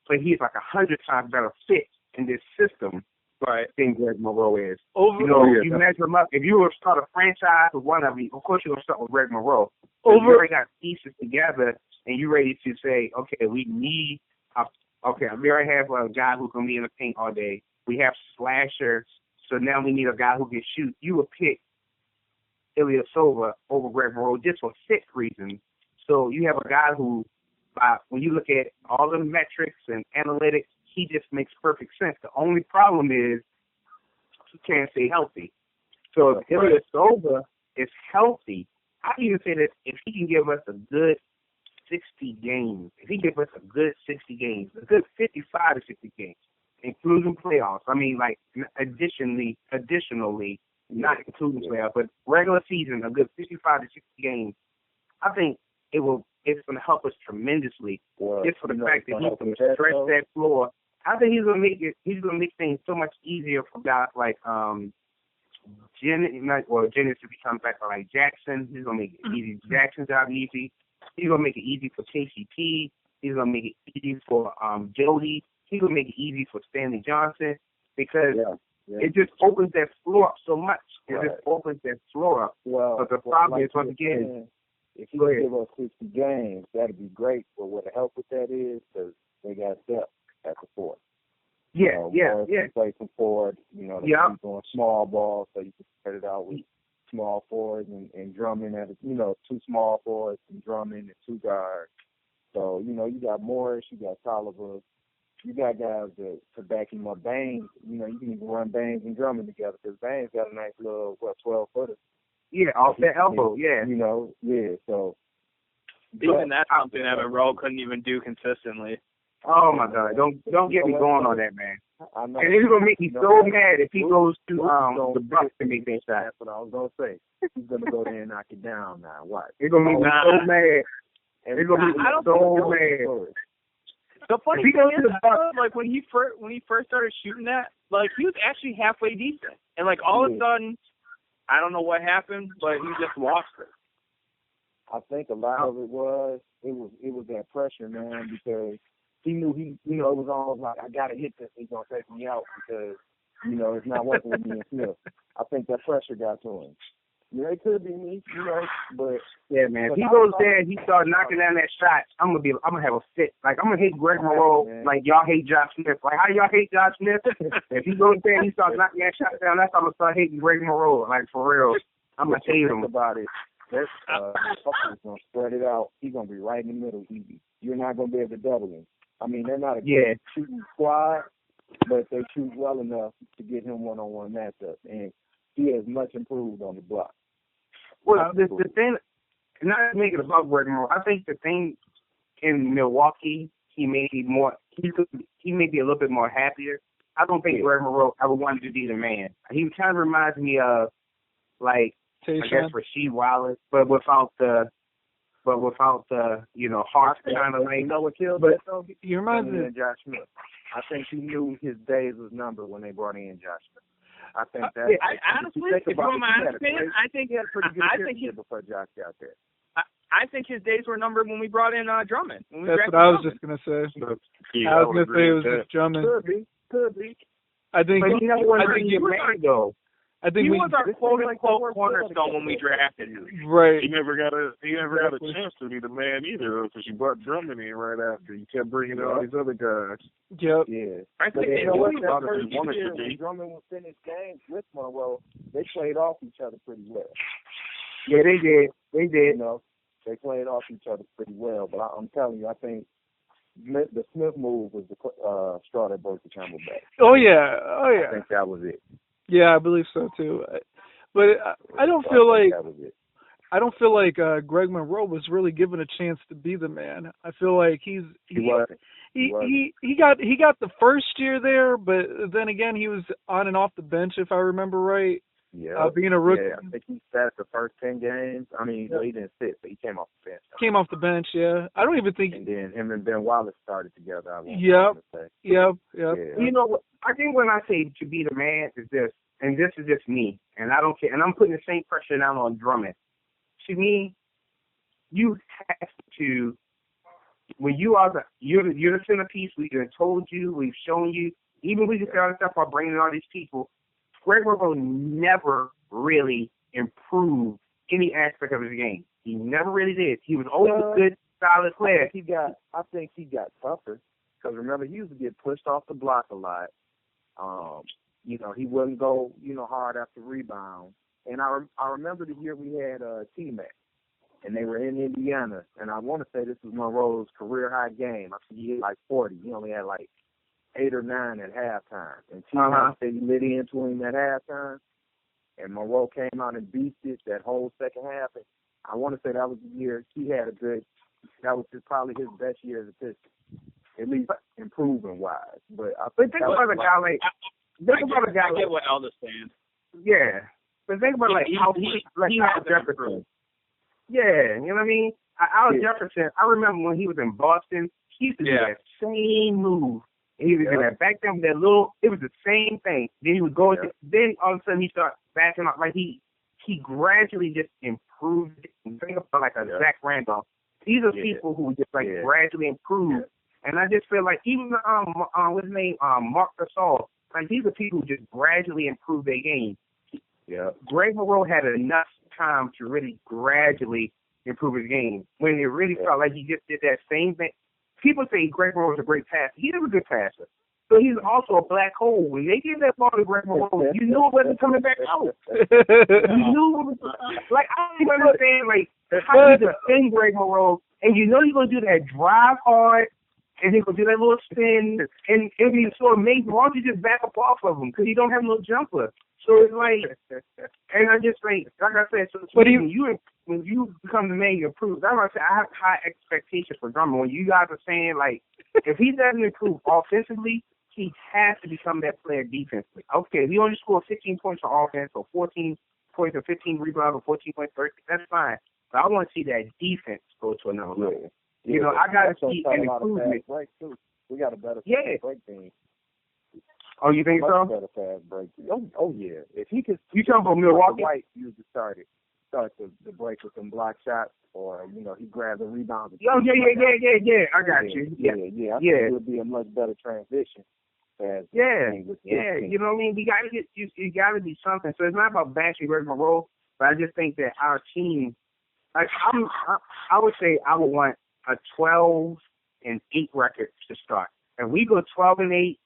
but he's like 100 times better fit in this system. Right. Than Greg Monroe is. You measure him up. If you were to start a franchise with one of them, of course you're going to start with Greg Monroe. You already got pieces together, and you're ready to say, okay, we need we already have a guy who can be in the paint all day. We have slasher, so now we need a guy who can shoot. You would pick Ilyasova over Greg Monroe just for fit reasons. So you have a guy who, when you look at all the metrics and analytics, he just makes perfect sense. The only problem is he can't stay healthy. So if Ilyasova is healthy, I even say that if he can give us a good 60 games, a good 55 to 60 games, including playoffs. I mean, like additionally, not including playoffs, but regular season, a good 55 to 60 games. I think it's going to help us tremendously. Just for the fact that he can stretch that floor. I think he's going to make things so much easier for guys like Jennings to become back, or like Jackson. He's going to make it easy. Jackson's job easy. He's going to make it easy for KCP. He's going to make it easy for Jody. He's going to make it easy for Stanley Johnson, because it just opens that floor up so much. Well, but the problem is, once again, if you give us 60 games, that'd be great. But what the help with that is, because they got depth at the fourth. Yeah. Play some forward, they keep doing small ball, so you can spread it out with small forwards and Drummond at two small forwards and Drummond and two guards. So, you got Morris, you got Tolliver, you got guys to back him up. Baines, you can even run Baines and Drummond together, because Baines got a nice little 12-footer. Yeah, off that elbow, yeah. So even that's something that Monroe couldn't even do consistently. Oh my God! Don't get me going on that, man. I know. And it's gonna make me so mad if he goes to the Bucks to make that shot. That's what I was gonna say. He's gonna go there and knock it down now. Watch. It's gonna make me so mad. It's gonna make me so mad. The funny thing is, like when he first started shooting that, like he was actually halfway decent, and like all of a sudden, I don't know what happened, but he just lost it. I think a lot of it was that pressure, man, because he knew it was almost like, I gotta hit this. He's gonna take me out because it's not working with me and Smith. I think that pressure got to him. It could be me, but yeah, man. If he goes there and he starts knocking down that shot, I'm gonna have a fit. Like I'm gonna hate Greg Monroe, like y'all hate Josh Smith. Like how y'all hate Josh Smith? If he goes there and he starts knocking that shot down, that's how I'm gonna start hating Greg Monroe. Like for real, I'm gonna hate him about it. That's Buckley's gonna spread it out. He's gonna be right in the middle, easy. You're not gonna be able to double him. I mean, they're not a good shooting squad, but they shoot well enough to get him one-on-one matchup, and he has much improved on the block. Well, the thing, not to make it about Greg Monroe, I think the thing in Milwaukee, he may be a little bit more happier. I don't think Greg Monroe ever wanted to be the man. He kind of reminds me of like I guess Rasheed Wallace, but without the harsh kind of like. You know what killed that though? He reminds me of Josh Smith. I think he knew his days was numbered when they brought in Josh Smith. I think that. Honestly, if you want my honest opinion, I think he had a pretty good period before Josh got there. I think his days were numbered when we brought in Drummond. That's what I was just gonna say. I was gonna say it was just Drummond. Could be. I think. But he never went though. I think he was our quote-unquote cornerstone when we drafted him. Right. He never got a chance to be the man either, because you brought Drummond in right after. You kept bringing in all these other guys. Yep. Yeah. I think you know what? That First wanted year to be. when Drummond was finished games with Monroe, they played off each other pretty well. Yeah, they did. They did. You know, they played off each other pretty well. But I'm telling you, I think the Smith move was the straw that broke the camel back. Oh yeah. I think that was it. Yeah, I believe so too. But I don't feel like that was it. I don't feel like Greg Monroe was really given a chance to be the man. I feel like he got the first year there, but then again he was on and off the bench if I remember right. Yeah, being a rookie. Yeah, I think he sat the first 10 games. I mean, he didn't sit, but he came off the bench. Came off the bench, yeah. I don't even think. And then him and Ben Wallace started together. Yep. Yeah. You know what? I think when I say to be the man is this, and this is just me, and I don't care, and I'm putting the same pressure down on Drummond. To me, you have to, when you're the centerpiece. We've told you, we've shown you, even we just got all stuff about bringing in all these people. Greg Monroe never really improved any aspect of his game. He never really did. He was always a good, solid player. I think he got tougher because remember he used to get pushed off the block a lot. He wouldn't go hard after rebound. And I remember the year we had T-Mac, and they were in Indiana. And I want to say this was Monroe's career high game. I think he hit like 40. He only had like 8 or 9 at halftime. And T-Mac said he lit into him at halftime. And Monroe came out and beasted that whole second half. And I want to say that was the year he had that was probably his best year as a Piston, at least improving-wise. But I think think about a guy like I get what Elder's saying. Yeah. But think about how Al Jefferson. Yeah, you know what I mean? Al Jefferson, I remember when he was in Boston, he used to do that same move. He was in that back then with that it was the same thing. Then he would go, then all of a sudden he started backing up. Like he gradually just improved it. And think about like a Zach Randolph. These are people who just gradually improve. And I just feel like even what's his name, Mark Gasol, like these are people who just gradually improve their game. Yeah. Greg Monroe had enough time to really gradually improve his game. When it really felt like he just did that same thing. People say Greg Monroe is a great passer. He was a good passer. So he's also a black hole. When they give that ball to Greg Monroe, you knew it wasn't coming back out. You knew it was like I don't even understand how you defend Greg Monroe and you know you're gonna do that drive hard and he's gonna do that little spin and it'll be so amazing. Why don't you just back up off of him? Because you don't have no jumper. So it's like, and I just like I said, so when you become the man, you improve. That's why I say I have high expectations for Drummond. When you guys are saying like, if he doesn't improve offensively, he has to become that player defensively. Okay, if he only scores 15 points on offense or 14 points or 15 rebounds or 14 points, that's fine. But I want to see that defense go to another level. Yeah, I got to see an improvement. Break too. We got a better break team. Oh, you think so? Better fast break. Oh yeah. If he could, you talking about Milwaukee? White used to start the break with some block shots, or he grabbed a rebound. Oh yeah. I got you. Yeah. I think it would be a much better transition. Yeah. You know what I mean? We got to get you. Got to be something. So it's not about bashing Greg Monroe, but I just think that our team, like I would say, I would want a 12-8 record to start. If we go 12-8.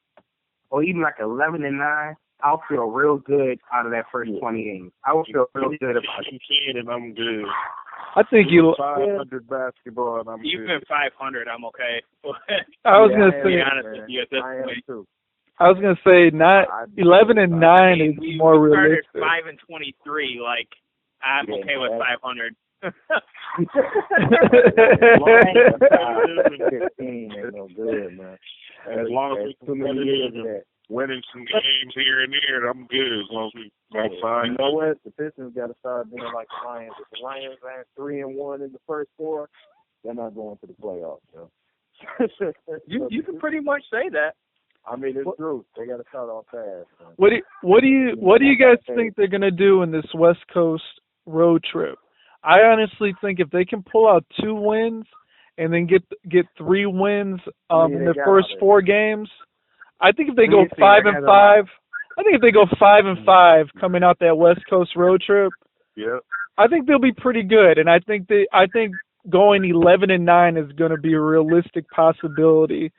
Or even like 11-9, I'll feel real good out of that first 20 games. I will feel real good about it. And I'm good. I think you 500 basketball and I'm good. Even 500, I'm okay. I was gonna say. To be honest with you at this point. Too. I was gonna say 11-9 is more realistic. 5-23, like I'm okay with 500. ain't no good, man. As long as we competitive, winning some games here and there, I'm good. As long as we fine. You know what? The Pistons got to start being like the Lions. If the Lions aren't 3-1 in the first four, they're not going to the playoffs. So. You can pretty much say that. I mean, it's true. They got to start off fast. Man. What do you guys think they're gonna do in this West Coast road trip? I honestly think if they can pull out 2 wins and then get 3 wins in their first 4 games, I think if they go 5-5, I think if they go 5-5 coming out that West Coast road trip, I think they'll be pretty good. And I think going 11-9 is going to be a realistic possibility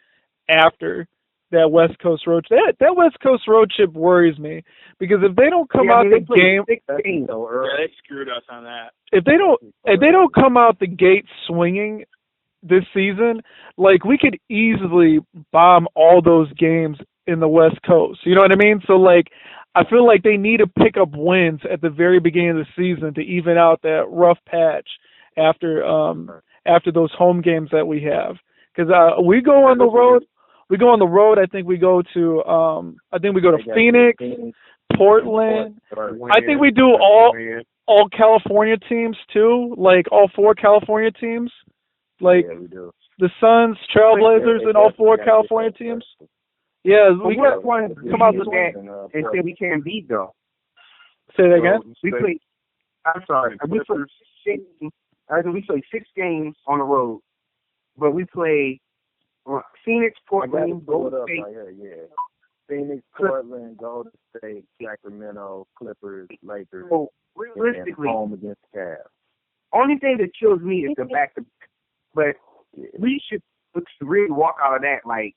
after that West Coast road trip. That West Coast road trip worries me because if they don't come out the game, they screwed us on that. If they don't come out the gate swinging this season, like we could easily bomb all those games in the West Coast. You know what I mean? So like I feel like they need to pick up wins at the very beginning of the season to even out that rough patch after those home games that we have. Because we go on the road. We go on the road. I think we go to Phoenix, Portland. I think we do all California teams too, like all 4 California teams, like the Suns, Trailblazers, and all 4 California teams. Yeah, we got one come out this game and say we can't beat though. Say that again. We play. I'm sorry. We play 6 games on the road, but we play Phoenix, Portland, Golden State. Phoenix, Portland, Golden State, Sacramento, Clippers, Lakers. So realistically, home against the Cavs. Only thing that kills me is the back. But we should really walk out of that like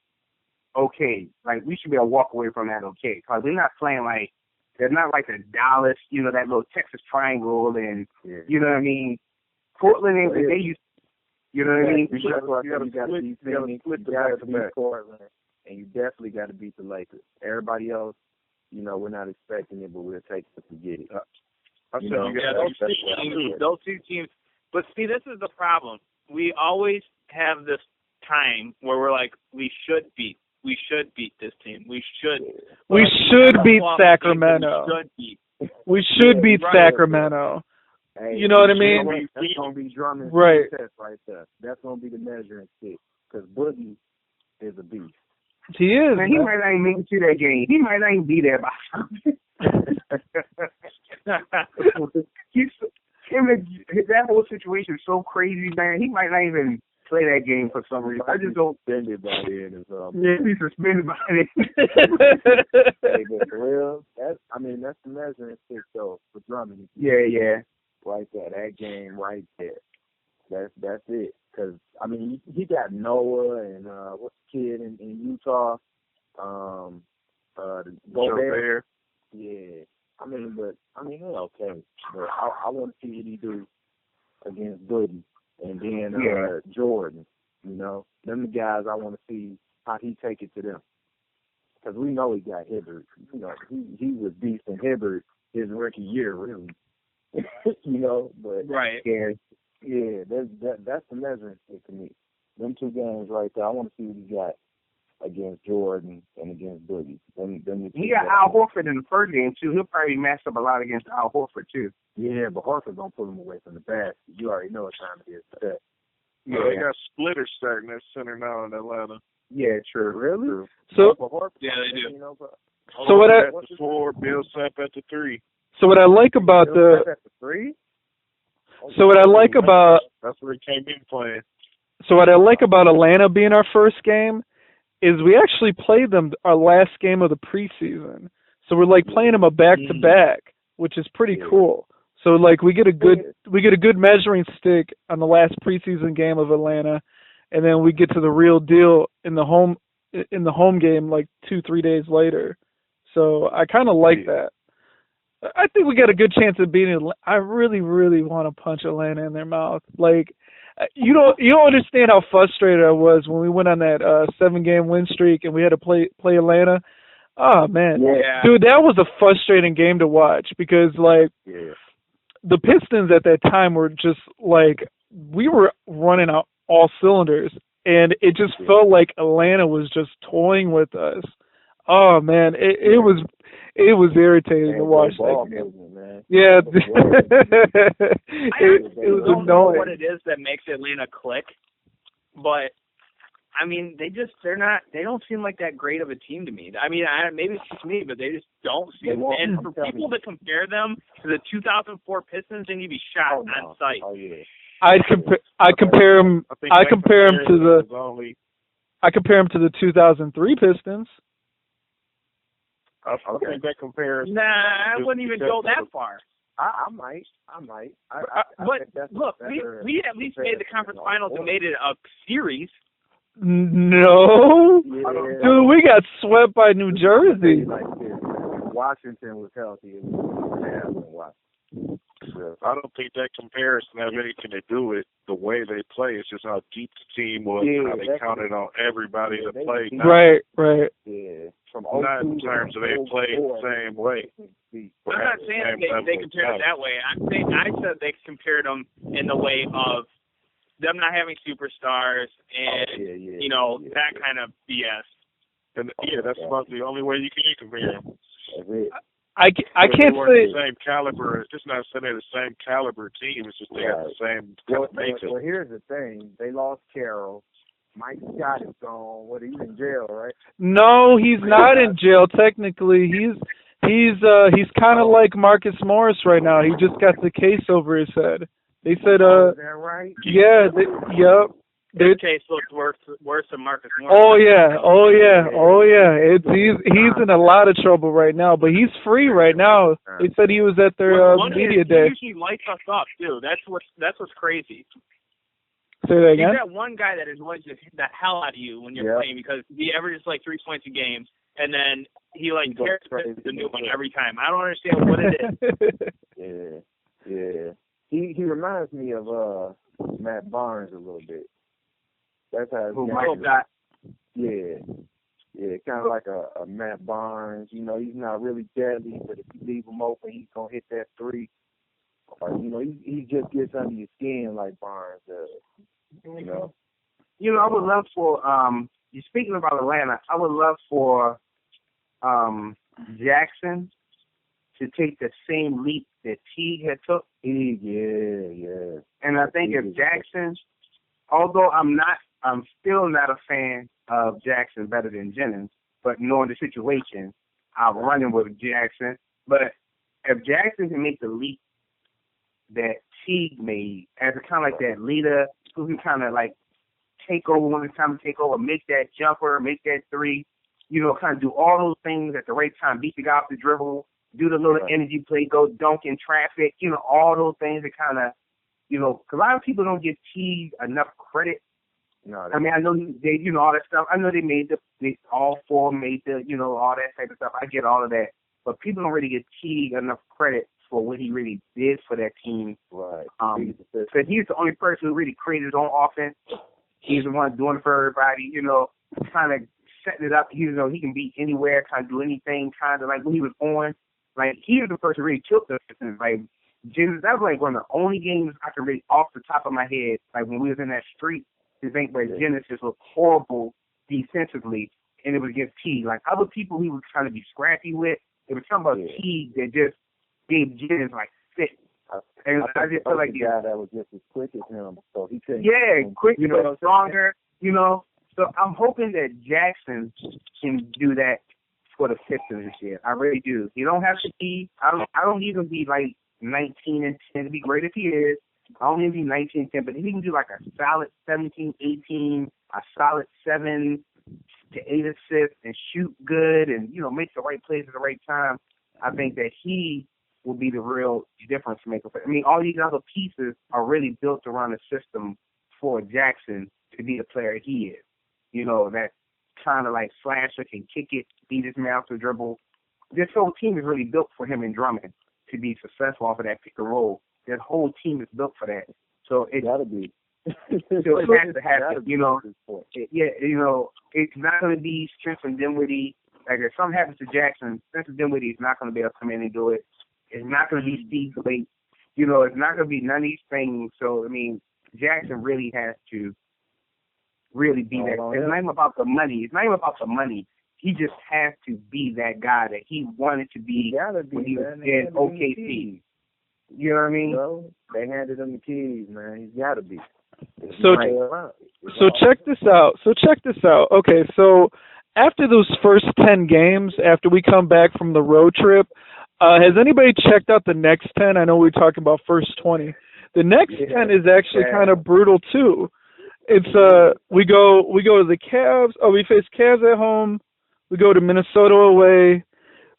okay. Like we should be able to walk away from that okay. Because we're not playing like they're not like a Dallas, that little Texas Triangle, and you know what I mean. Portland ain't they used. You know what I mean? You got to beat Portland, and you definitely got to beat the Lakers. Everybody else, we're not expecting it, but we'll take it to get it. Those 2 teams. But see, this is the problem. We always have this time where we're like, we should beat this team. We should beat Sacramento. We should beat Sacramento. Hey, you know what I mean? That's going to be Drummond's test right there. That's going to be the measuring stick. Because Boogie is a beast. He is. Man, he might not even make it to that game. He might not even be there by that whole situation is so crazy, man. He might not even play that game for some reason. I just don't. Suspended by then. He's suspended by then. Hey, but for real, that's the measuring stick, though, for Drummond. Yeah. Right there, that game right there. That's it. Because, he got Noah and what's the kid in Utah? Gobert. Yeah. They're okay. But I want to see what he do against Boogie. And then Jordan, them the guys I want to see how he take it to them. Because we know he got Hibbert. He was beasting Hibbert his rookie year, really. But right. Yeah, that's the measuring stick to me. Them 2 games right there, I want to see what he got against Jordan and against Boogie. He got Al Horford in the first game, too. He'll probably match up a lot against Al Horford, too. Yeah, but Horford going to pull him away from the basket. You already know what time it is for that. Yeah, they got splitters starting at center now in Atlanta. Yeah, true. Really? True. So, yeah, they do. So what at the 4, Bill Sapp at the 3. So what I like about that's where he came in playing. So what I like about Atlanta being our first game is we actually played them our last game of the preseason. So we're like playing them a back-to-back, which is pretty cool. So like we get a good measuring stick on the last preseason game of Atlanta, and then we get to the real deal in the home game like 2-3 days later. So I kind of like that. I think we got a good chance of beating Atlanta. I really, really want to punch Atlanta in their mouth. Like, you don't understand how frustrated I was when we went on that 7-game win streak and we had to play Atlanta. Oh man, dude, that was a frustrating game to watch because the Pistons at that time were just like we were running out all cylinders, and it just felt like Atlanta was just toying with us. Oh man, it was irritating to watch that game. Man. Yeah, I honestly it was don't know annoying. what it is that makes Atlanta click, but I mean, they don't seem like that great of a team to me. I mean, maybe it's just me, but they just don't seem. And for people to compare them to the 2004 Pistons, then you'd be shot on sight. Oh yeah. I compare him to the 2003 Pistons. I think that compares. Nah, I wouldn't even go that far. I might. But look, we at least made the conference finals and made it a series. No, dude, we got swept by New Jersey. Washington was healthy. It was I don't think that comparison has anything to do with the way they play. It's just how deep the team was, how they counted on everybody to play. Right. Yeah. Not in terms of they played the same way. I'm not saying they compared it that way. I said they compared them in the way of them not having superstars and that kind of BS. And that's about the only way you can compare them. I can't say the same caliber. It's just not saying they're the same caliber team. It's just they have the same makeup. Well, here's the thing: they lost Carroll. Mike Scott is gone. He's in jail, right? no, he's not in jail technically. He's kind of like Marcus Morris right now. He just got the case over his head. They said is that right? Yeah, yep. This case looks worse than Marcus Morris. Oh yeah. He's in a lot of trouble right now, but he's free right now. They said he was at their media day. He usually lights us up too. That's what's crazy. Say that again. You got one guy that is going to hit the hell out of you when you're playing because he averages like 3 points a game, and then he tears the new one every time. I don't understand what it is. Yeah. He reminds me of Matt Barnes a little bit. That's how. Who Michael got? Yeah, kind of like a Matt Barnes. He's not really deadly, but if you leave him open, he's gonna hit that three. Or he just gets under your skin like Barnes does. I would love for you speaking about Atlanta. I would love for Jackson to take the same leap that Teague had took. Yeah. And I think if Jackson, although I'm still not a fan of Jackson better than Jennings, but knowing the situation, I'm running with Jackson. But if Jackson can make the leap that Teague made as a kind of like that leader who can kind of like take over when it's time to take over, make that jumper, make that three, kind of do all those things at the right time, beat the guy off the dribble, do the little energy play, go dunk in traffic, all those things that kind of, because a lot of people don't give Teague enough credit. No, I mean, I know they, all that stuff. I know they all four made the, all that type of stuff. I get all of that. But people don't really give Teague enough credit for what he really did for that team. Right. Because he's the only person who really created his own offense. He's the one doing it for everybody, kind of setting it up. He can be anywhere, kind of do anything, kind of like when he was on. Like, he was the person who really killed the Pistons. Like, Jennings, that was like one of the only games I can really, off the top of my head, like when we was in that street, to think where Jennings just looked horrible defensively, and it was against Teague. Like, other people he was trying to be scrappy with, it was something about Teague that just gave Jennings, like, fit. And I just feel like the guy that was just as quick as him, so he couldn't. Yeah, quick, stronger, So I'm hoping that Jackson can do that for the Pistons this year. I really do. You don't have to be. I don't need him to be like 19-10 to be great if he is. I don't need him to be 19-10, but if he can do like a solid 17-18, a solid 7 to 8 assists, and shoot good, and make the right plays at the right time, I think that he will be the real difference maker. I mean, all these other pieces are really built around the system for Jackson to be the player he is. That kind of like slasher, can kick it, beat his man off the dribble. This whole team is really built for him and Drummond to be successful off of that pick and roll. That whole team is built for that. So it gotta be. So it has to happen. It's not going to be strength and Dinwiddie. Like if something happens to Jackson, strength and Dinwiddie is not going to be able to come in and do it. It's not going to be Steve Blake. it's not going to be none of these things. So, I mean, Jackson really has to really be that. It's not even about the money. It's not even about the money. He just has to be that guy that he wanted to be when he was in OKC. You know what I mean? They handed him the keys, man. He's got to be. So check this out. Okay, so after those first 10 games, after we come back from the road trip, has anybody checked out the next 10? I know we were talking about first 20. The next 10 is actually kind of brutal too. It's we go to the Cavs. Oh, we face Cavs at home. We go to Minnesota away.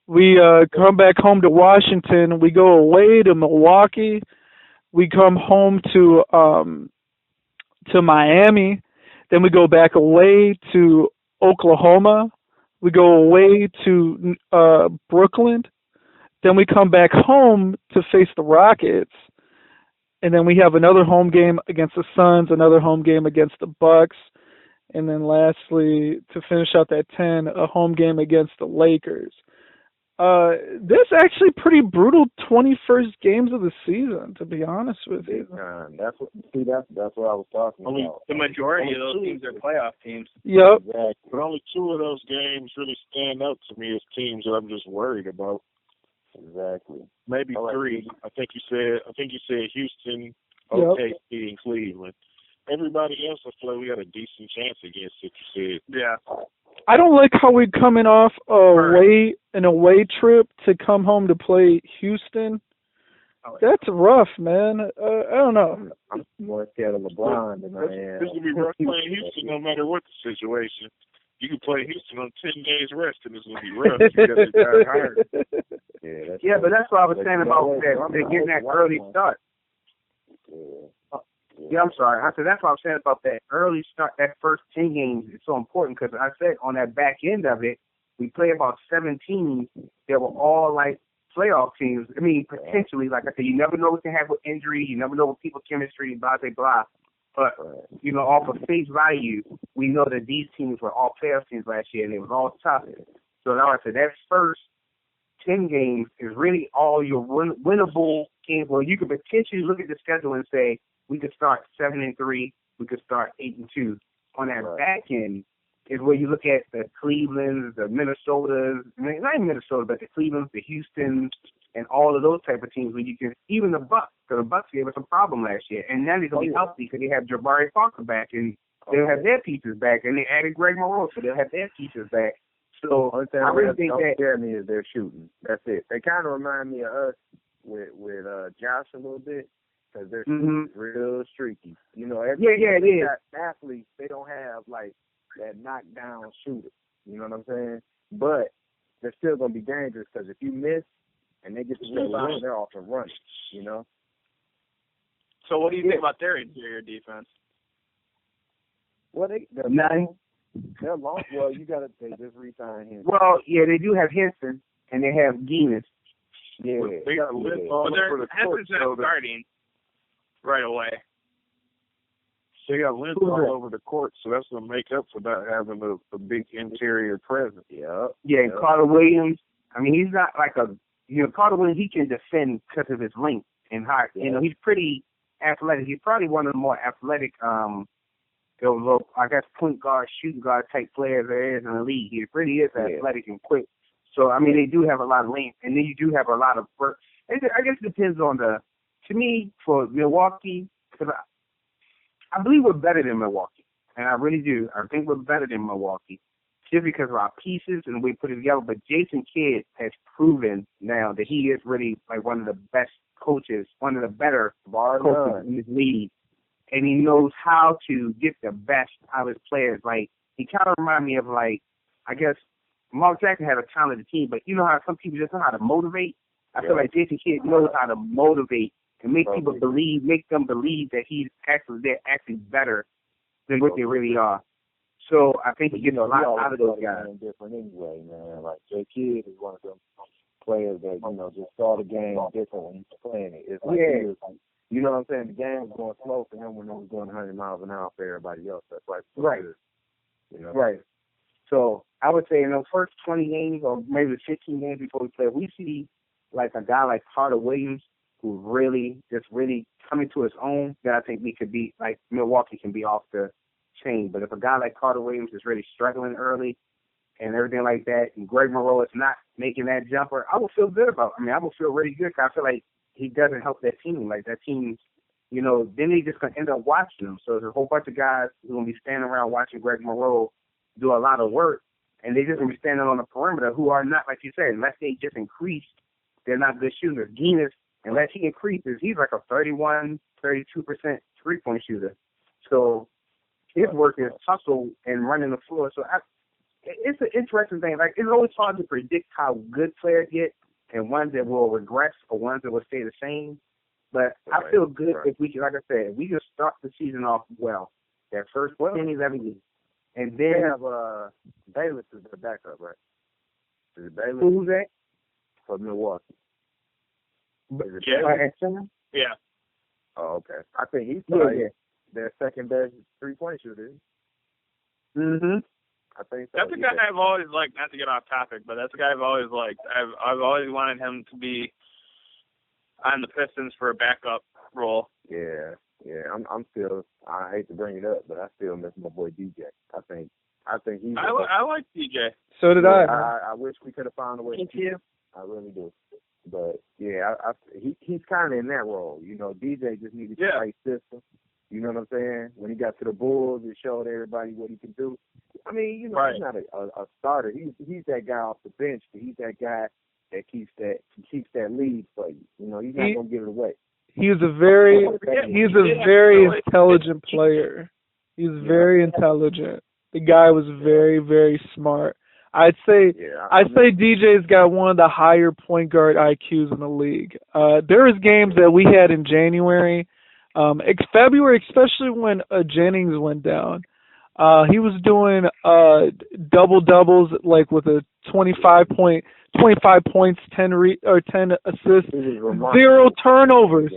We come back home to Washington. We go away to Milwaukee. We come home to Miami. Then we go back away to Oklahoma. We go away to Brooklyn. Then we come back home to face the Rockets. And then we have another home game against the Suns, another home game against the Bucks. And then lastly, to finish out that 10, a home game against the Lakers. This actually pretty brutal 21st games of the season, to be honest with you. That's what I was talking about. The majority of those teams are playoff teams. Yep. Exactly. But only 2 of those games really stand out to me as teams that I'm just worried about. Exactly. Maybe 3. I think you said Houston, OKC, and Cleveland. Everybody else, I feel like we got a decent chance against it, you said. Yeah. I don't like how we're coming off an away trip to come home to play Houston. That's rough, man. I don't know. I'm more scared of LeBron than I am. It's going to be rough playing Houston no matter what the situation. You can play Houston on 10 days rest, and it's going to be rough. You got this guy hired. Yeah, but that's what I was saying about that. They're getting that early start. Yeah, I'm sorry. I said that's what I was saying about that early start. That first 10 games is so important because I said on that back end of it, we play about 7 teams that were all like playoff teams. I mean, potentially, like I said, you never know what can happen with injury. You never know what people's chemistry, blah, blah, blah. But, off of face value, we know that these teams were all playoff teams last year, and it was all tough. So now I said that first 10 games is really all your winnable games where you could potentially look at the schedule and say, we could start 7-3, we could start 8-2. On that back end is where you look at the Clevelands, the Minnesotas, not even Minnesota, but the Clevelands, the Houstons, and all of those type of teams where you can, even the Bucks, because the Bucks gave us a problem last year. And now they're going to be healthy because they have Jabari Parker back, and they'll have their pieces back, and they added Greg Monroe, so they'll have their pieces back. So I really think that scare me is their shooting. That's it. They kind of remind me of us with Josh a little bit. Because they're real streaky. It is. Athletes, they don't have, like, that knockdown shooter. You know what I'm saying? But they're still going to be dangerous because if you miss and they get the rebound, they're off and running, So what do you think about their interior defense? Well, they're long. Well, they just re-signed him. Well, yeah, they do have Henson, and they have Guinness. Yeah. They got lit all over the court. Henson's not starting right away. They got length all over the court, so that's going to make up for not having a big interior presence. Yeah, and Carter Williams, I mean, he's not like Carter Williams, he can defend because of his length and height. He's pretty athletic. He's probably one of the more athletic, I guess, point guard, shooting guard type players there is in the league. He really is athletic and quick. So, I mean, they do have a lot of length, and then you do have a lot of work. I guess it depends on to me, for Milwaukee, because I believe we're better than Milwaukee, and I really do. I think we're better than Milwaukee, just because of our pieces and the way we put it together. But Jason Kidd has proven now that he is really like one of the best coaches, one of the better coaches in this league, and he knows how to get the best out of his players. Like, he kind of reminds me of, like, I guess Mark Jackson had a talented team, but you know how some people just know how to motivate? I feel like Jason Kidd knows how to motivate and make people make them believe that they're actually better than what they really are. So I think he gets a lot out of those guys. Different anyway, man. Like Jay Kidd is one of them players that just saw the game different when he was playing it. It's like you know what I'm saying? The game was going slow for him when it was going 100 miles an hour for everybody else. That's like Right. So I would say in those first 20 games or maybe 15 games before we play, we see like a guy like Carter Williams who's really coming to his own, then I think we could be like Milwaukee can be off the chain. But if a guy like Carter Williams is really struggling early and everything like that, and Greg Monroe is not making that jumper, I will feel good about. I will feel really good because I feel like he doesn't help that team. Like that team, then they just gonna end up watching him. So there's a whole bunch of guys who are gonna be standing around watching Greg Monroe do a lot of work, and they just gonna be standing on the perimeter who are not, like you said, unless they just increase, they're not good shooters. Guinness, unless he increases, he's like a 31, 32% three-point shooter. So his work is hustle and running the floor. So it's an interesting thing. Like, it's always hard to predict how good players get and ones that will regress or ones that will stay the same. But I feel good if we can, like I said, if we can start the season off well, that first 10, 11 games. And then they have Bayless as their backup, right? Is it Bayless? Who's that? For Milwaukee. Is it Yeah. Bayless? Yeah. Oh, okay. I think he's probably their second best three-point shooter. Mm-hmm. I think so. That's a guy I've always liked, not to get off topic, but that's a guy I've always liked. I've always wanted him to be on the Pistons for a backup role. Yeah. I'm still. I hate to bring it up, but I still miss my boy DJ. I think he's. I like DJ. So did I. I wish we could have found a way to keep him. I really do. But yeah, he's kind of in that role. DJ just needed the right system. You know what I'm saying? When he got to the Bulls, it showed everybody what he can do. He's not a starter. He's that guy off the bench. But he's that guy that keeps that lead for you. He's not gonna give it away. He's a very intelligent player. He's very intelligent. The guy was very, very smart. I'd say DJ's got one of the higher point guard IQs in the league. There was games that we had in January, February, especially when Jennings went down. He was doing double doubles, like with a 25 points, 10 assists, 0 turnovers,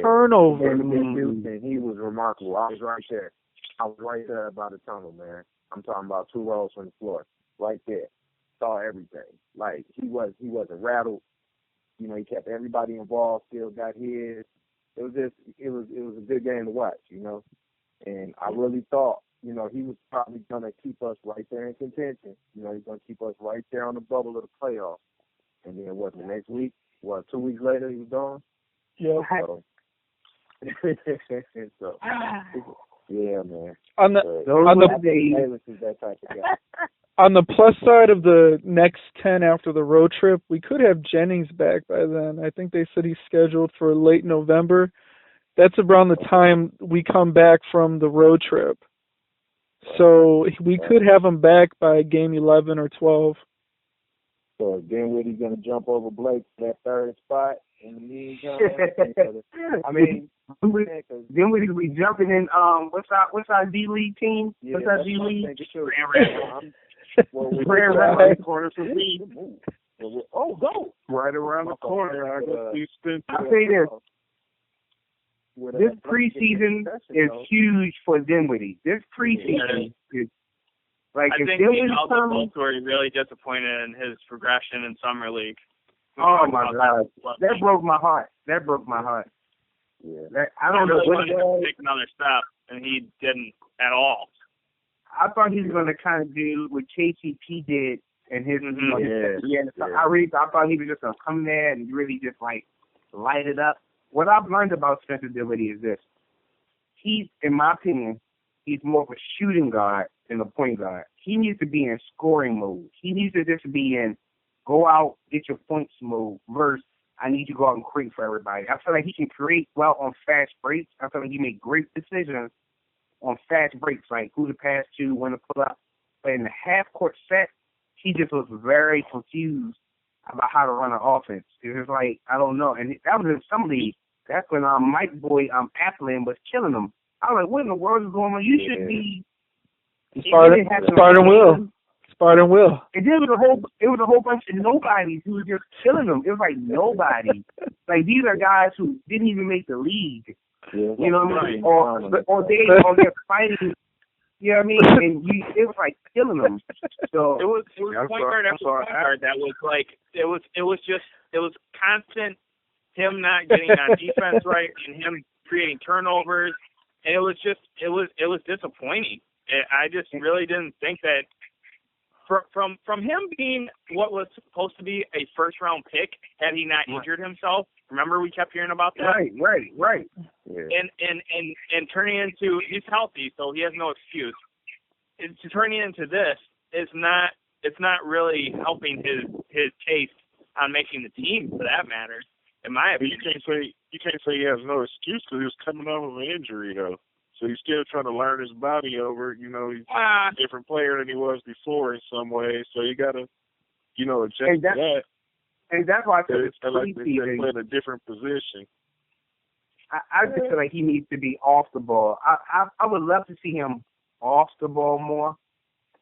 turnovers. And he was remarkable. I was right there. I was right there by the tunnel, man. I'm talking about 2 rows from the floor, right there. Saw everything. Like he wasn't rattled. He kept everybody involved. Still got his. It was a good game to watch. And I really thought, he was probably going to keep us right there in contention. He's going to keep us right there on the bubble of the playoffs. And then the next week? 2 weeks later he was gone? Yeah. So, yeah, man. On the plus side of the next 10 after the road trip, we could have Jennings back by then. I think they said he's scheduled for late November. That's around the time we come back from the road trip. So we could have him back by game 11 or 12. So Dinwiddie's going to jump over Blake for that third spot in the meantime. Dinwiddie will be jumping in. What's our D League team? Yeah, what's our D League? Grand corner for me. Oh, go Right around the corner. I I'll say this. This preseason is huge for Dinwiddie. This preseason is like I if think Dinwiddie's both were really disappointed in his progression in summer league. Oh my God, that broke my heart. Yeah, I don't know really what wanted him to take another step, and he didn't at all. I thought he was going to kind of do what KCP did and his. I thought he was just going to come there and really just like light it up. What I've learned about Spencer Dinwiddie is this. He's, in my opinion, he's more of a shooting guard than a point guard. He needs to be in scoring mode. He needs to just be in go out, get your points mode versus I need to go out and create for everybody. I feel like he can create well on fast breaks. I feel like he make great decisions on fast breaks, like who to pass to, when to pull up. But in the half-court set, he just was very confused about how to run an offense. It was like, I don't know. And that was in some leagues. That's when Mike Boy Applin was killing him. I was like, what in the world is going on? You should be Spartan Will. And then it was a whole bunch of nobodies who were just killing them. It was like nobody. Like these are guys who didn't even make the league. Yeah, you know what I mean? Or they're fighting. You know what I mean? And it was like killing them. So it was point guard after point guard that was like it was constant him not getting on defense right and him creating turnovers. And it was disappointing. I just really didn't think that from him being what was supposed to be a first-round pick had he not injured himself. Remember, we kept hearing about that. Right. Yeah. And turning into, he's healthy, so he has no excuse. To turning into this is not. It's not really helping his case on making the team, for that matter. In my opinion, you can't say he has no excuse because he was coming off of an injury though. So he's still trying to learn his body over. You know, he's a different player than he was before in some ways. So you got to, adjust that. And that's why I feel it's like they're playing a different position. I just feel like he needs to be off the ball. I would love to see him off the ball more,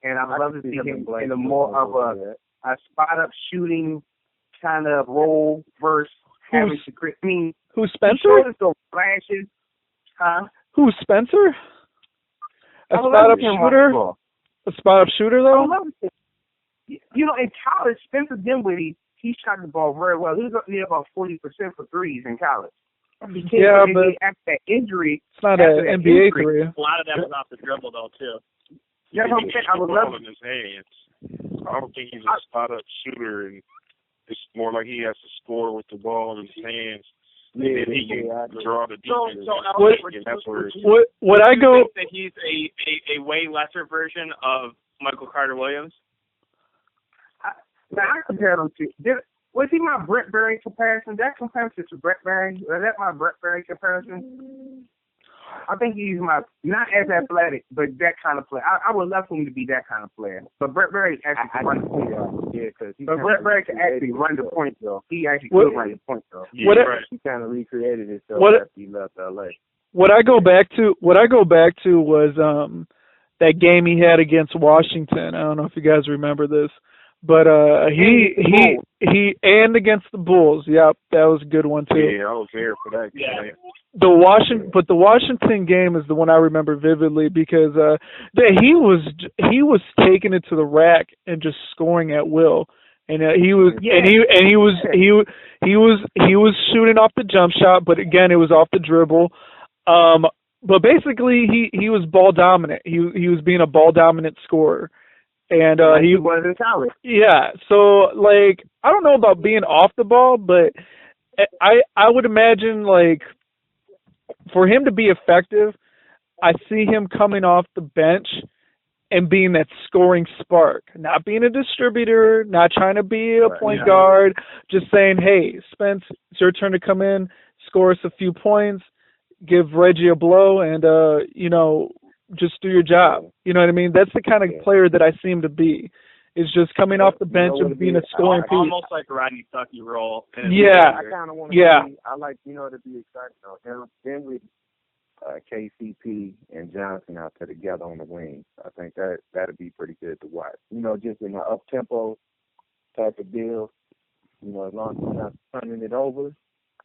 and I'd love to see him in a more of a spot-up shooting kind of role versus having to create. I mean, who's Spencer? He showed us those flashes. Huh? Who's Spencer? A spot-up shooter? A spot-up shooter, though? You know, in college, Spencer Dinwiddie, he shot the ball very well. He was up near about 40% for threes in college. Yeah, but after that injury, it's not an NBA three. A lot of that was off the dribble, though, too. Yeah, I would love in his hands. I don't think he's a spot-up shooter, and it's more like he has to score with the ball in his hands. Yeah, he can draw the defense. Would I go? Think that he's a way lesser version of Michael Carter Williams? I compared him to. Was he my Brett Berry comparison? That comparison to Brett Berry? Was that my Brett Berry comparison? I think he's not as athletic, but that kind of player. I would love for him to be that kind of player. But Brett Berry actually can run the point. But Brett Berry can actually run the point, though. He actually could run the point, though. Yeah, he kind of recreated himself after he left LA. What I go back to was that game he had against Washington. I don't know if you guys remember this. But he and against the Bulls, yep, that was a good one too. Yeah, I was there for that game. Yeah. The Washington game is the one I remember vividly because he was taking it to the rack and just scoring at will, and he was shooting off the jump shot, but again it was off the dribble. But basically he was ball dominant. He was being a ball dominant scorer. And he was in college. Yeah, so like I don't know about being off the ball, but I would imagine like for him to be effective, I see him coming off the bench and being that scoring spark, not being a distributor, not trying to be a point guard, just saying, hey, Spence, it's your turn to come in, score us a few points, give Reggie a blow, and just do your job. You know what I mean? That's the kind of player that I seem to be. Is just coming off the bench and being a scoring piece. Almost like a Rodney Stuckey role. I kind of want to see, I like, to be excited though. Then with KCP and Johnson out there together on the wings, I think that'd be pretty good to watch. Just in an up-tempo type of deal, as long as they're not turning it over,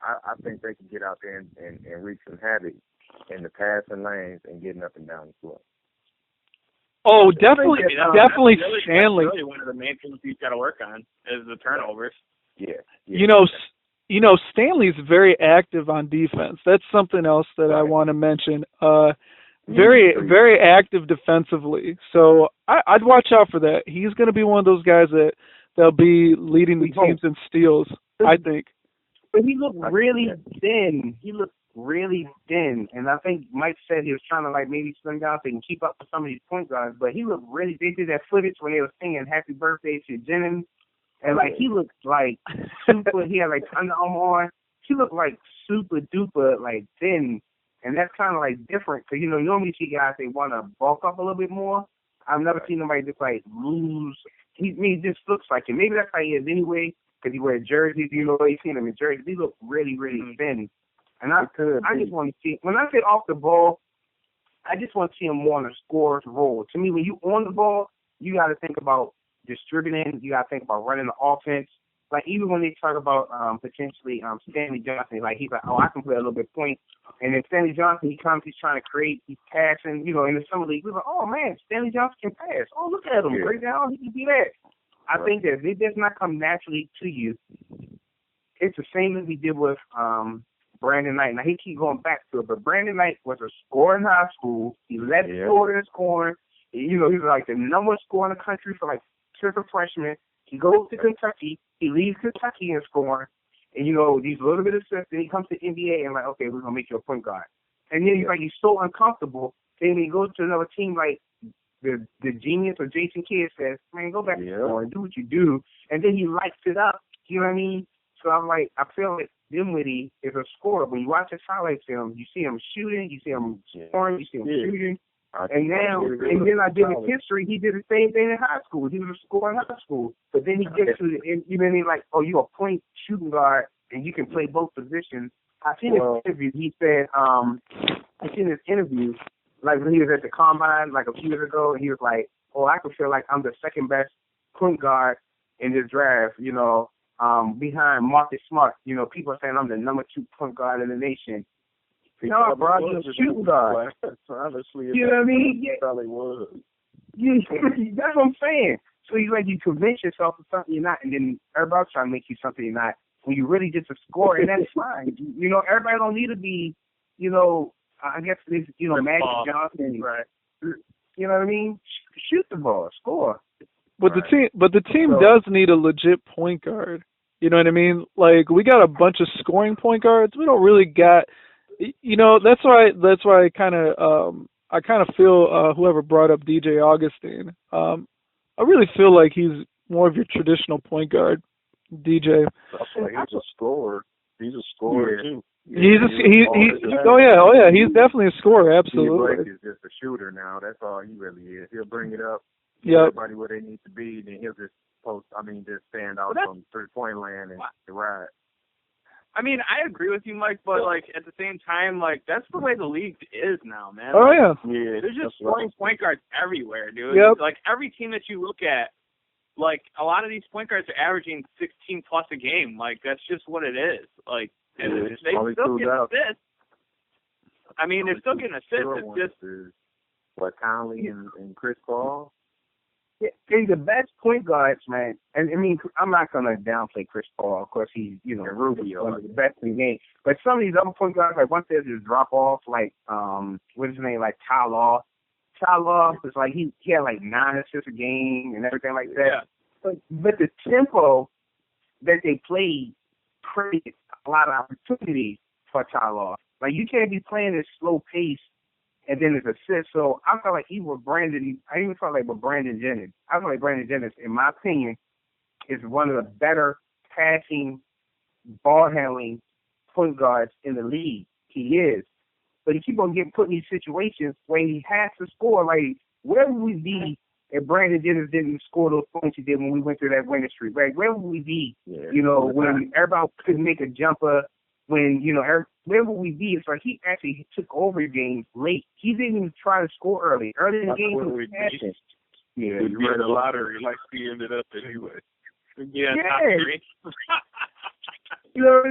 I think they can get out there and wreak some havoc in the passing lanes and getting up and down the floor. Oh, definitely Stanley. That's really one of the main things he's got to work on is the turnovers. Yeah. Stanley's very active on defense. That's something else that I want to mention. Very active defensively. So I'd watch out for that. He's going to be one of those guys that'll be leading the teams in steals, I think. But he looked really thin. And I think Mike said he was trying to maybe slim down so he can keep up with some of these point guards. But he looked really. They did that footage when they were singing "Happy Birthday" to Jennings, and he looked like super. He had Under Armour on. He looked like super duper thin, and that's kind of different because you normally see guys they want to bulk up a little bit more. I've never seen nobody just lose. He just looks like it. Maybe that's how he is anyway because he wears jerseys. You've seen him in jerseys. He looked really thin. And I just want to see, when I say off the ball, I just want to see him more in a scorer's role. To me, when you on the ball, you got to think about distributing. You got to think about running the offense. Even when they talk about potentially Stanley Johnson, he's like, I can play a little bit point. And then Stanley Johnson, he's trying to create, he's passing, in the summer league. We're like, oh, man, Stanley Johnson can pass. Oh, look at him. Break down. He can do that. I think that if it does not come naturally to you, it's the same as we did with Brandon Knight. And I hate to keep going back to it, but Brandon Knight was a scorer in high school. He led the scorer in scoring. You know, he was like the number one scorer in the country for like since a freshman. He goes to Kentucky. He leaves Kentucky in scoring. And, you know, these little bit of stuff. Then he comes to NBA and like, okay, we're going to make you a point guard. And then he's so uncomfortable. Then when he goes to another team like the genius or Jason Kidd says, man, go back to scoring, do what you do. And then he lights it up. You know what I mean? So I'm like, I feel like Dinwiddie is a scorer. When you watch his highlight film, you see him shooting, you see him scoring, you see him shooting. And then I did his history. He did the same thing in high school. He was a scorer in high school. But then he gets to the end, you know what I mean? Like, oh, you're a point shooting guard, and you can play both positions. I seen his interview. He said, like when he was at the Combine like a few years ago, and he was like, oh, I can feel like I'm the second best point guard in this draft, you know, behind Marcus Smart. You know, people are saying I'm the number 2 point guard in the nation. No, bro, you're a shooting guard. Honestly, you know what I mean? Yeah. Probably was. Yeah, that's what I'm saying. So you convince yourself of something you're not, and then everybody's trying to make you something you're not. When you really just a scorer, and that's fine. You know, everybody don't need to be, you know, I guess it's, you know, Magic Johnson. Right. You know what I mean? Shoot the ball, score. But the team does need a legit point guard. You know what I mean? Like, we got a bunch of scoring point guards. We don't really got, you know, that's why I kind of feel whoever brought up DJ Augustine. I really feel like he's more of your traditional point guard, DJ. He's a scorer. He's a scorer too. Yeah, he's definitely a scorer, absolutely. Blake is just a shooter now. That's all he really is. He'll bring it up, everybody where they need to be, then he'll just just stand out from 3-point land and ride. I mean, I agree with you, Mike, but like at the same time, like that's the way the league is now, man. Oh like, yeah. There's just scoring point guards everywhere, dude. Yep. Like every team that you look at, like a lot of these point guards are averaging 16 plus a game. Like that's just what it is. Like they still get assists. I mean, they're still getting assists. It's just Conley and Chris Paul. Yeah, they're the best point guards, man. And I mean, I'm not gonna downplay Chris Paul. Of course, he's Rubio, one of the best in the game. But some of these other point guards, like once they just drop off, like what's his name, like Ty Law. Ty Law was like he had like 9 assists a game and everything like that. Yeah. But the tempo that they played created a lot of opportunities for Ty Law. Like you can't be playing this slow pace and then it's assist. So I felt like I even felt like with Brandon Jennings. I feel like Brandon Jennings, in my opinion, is one of the better passing, ball handling point guards in the league. He is. But he keep on getting put in these situations where he has to score. Like, where would we be if Brandon Jennings didn't score those points he did when we went through that winning streak? Right? Where would we be, when everybody couldn't make a jumper, when, where would we be? It's like he actually took over the game late. He didn't even try to score early. Early in the game, he was passing. Yeah, you read the lottery like he ended up anyway. Yeah. You know what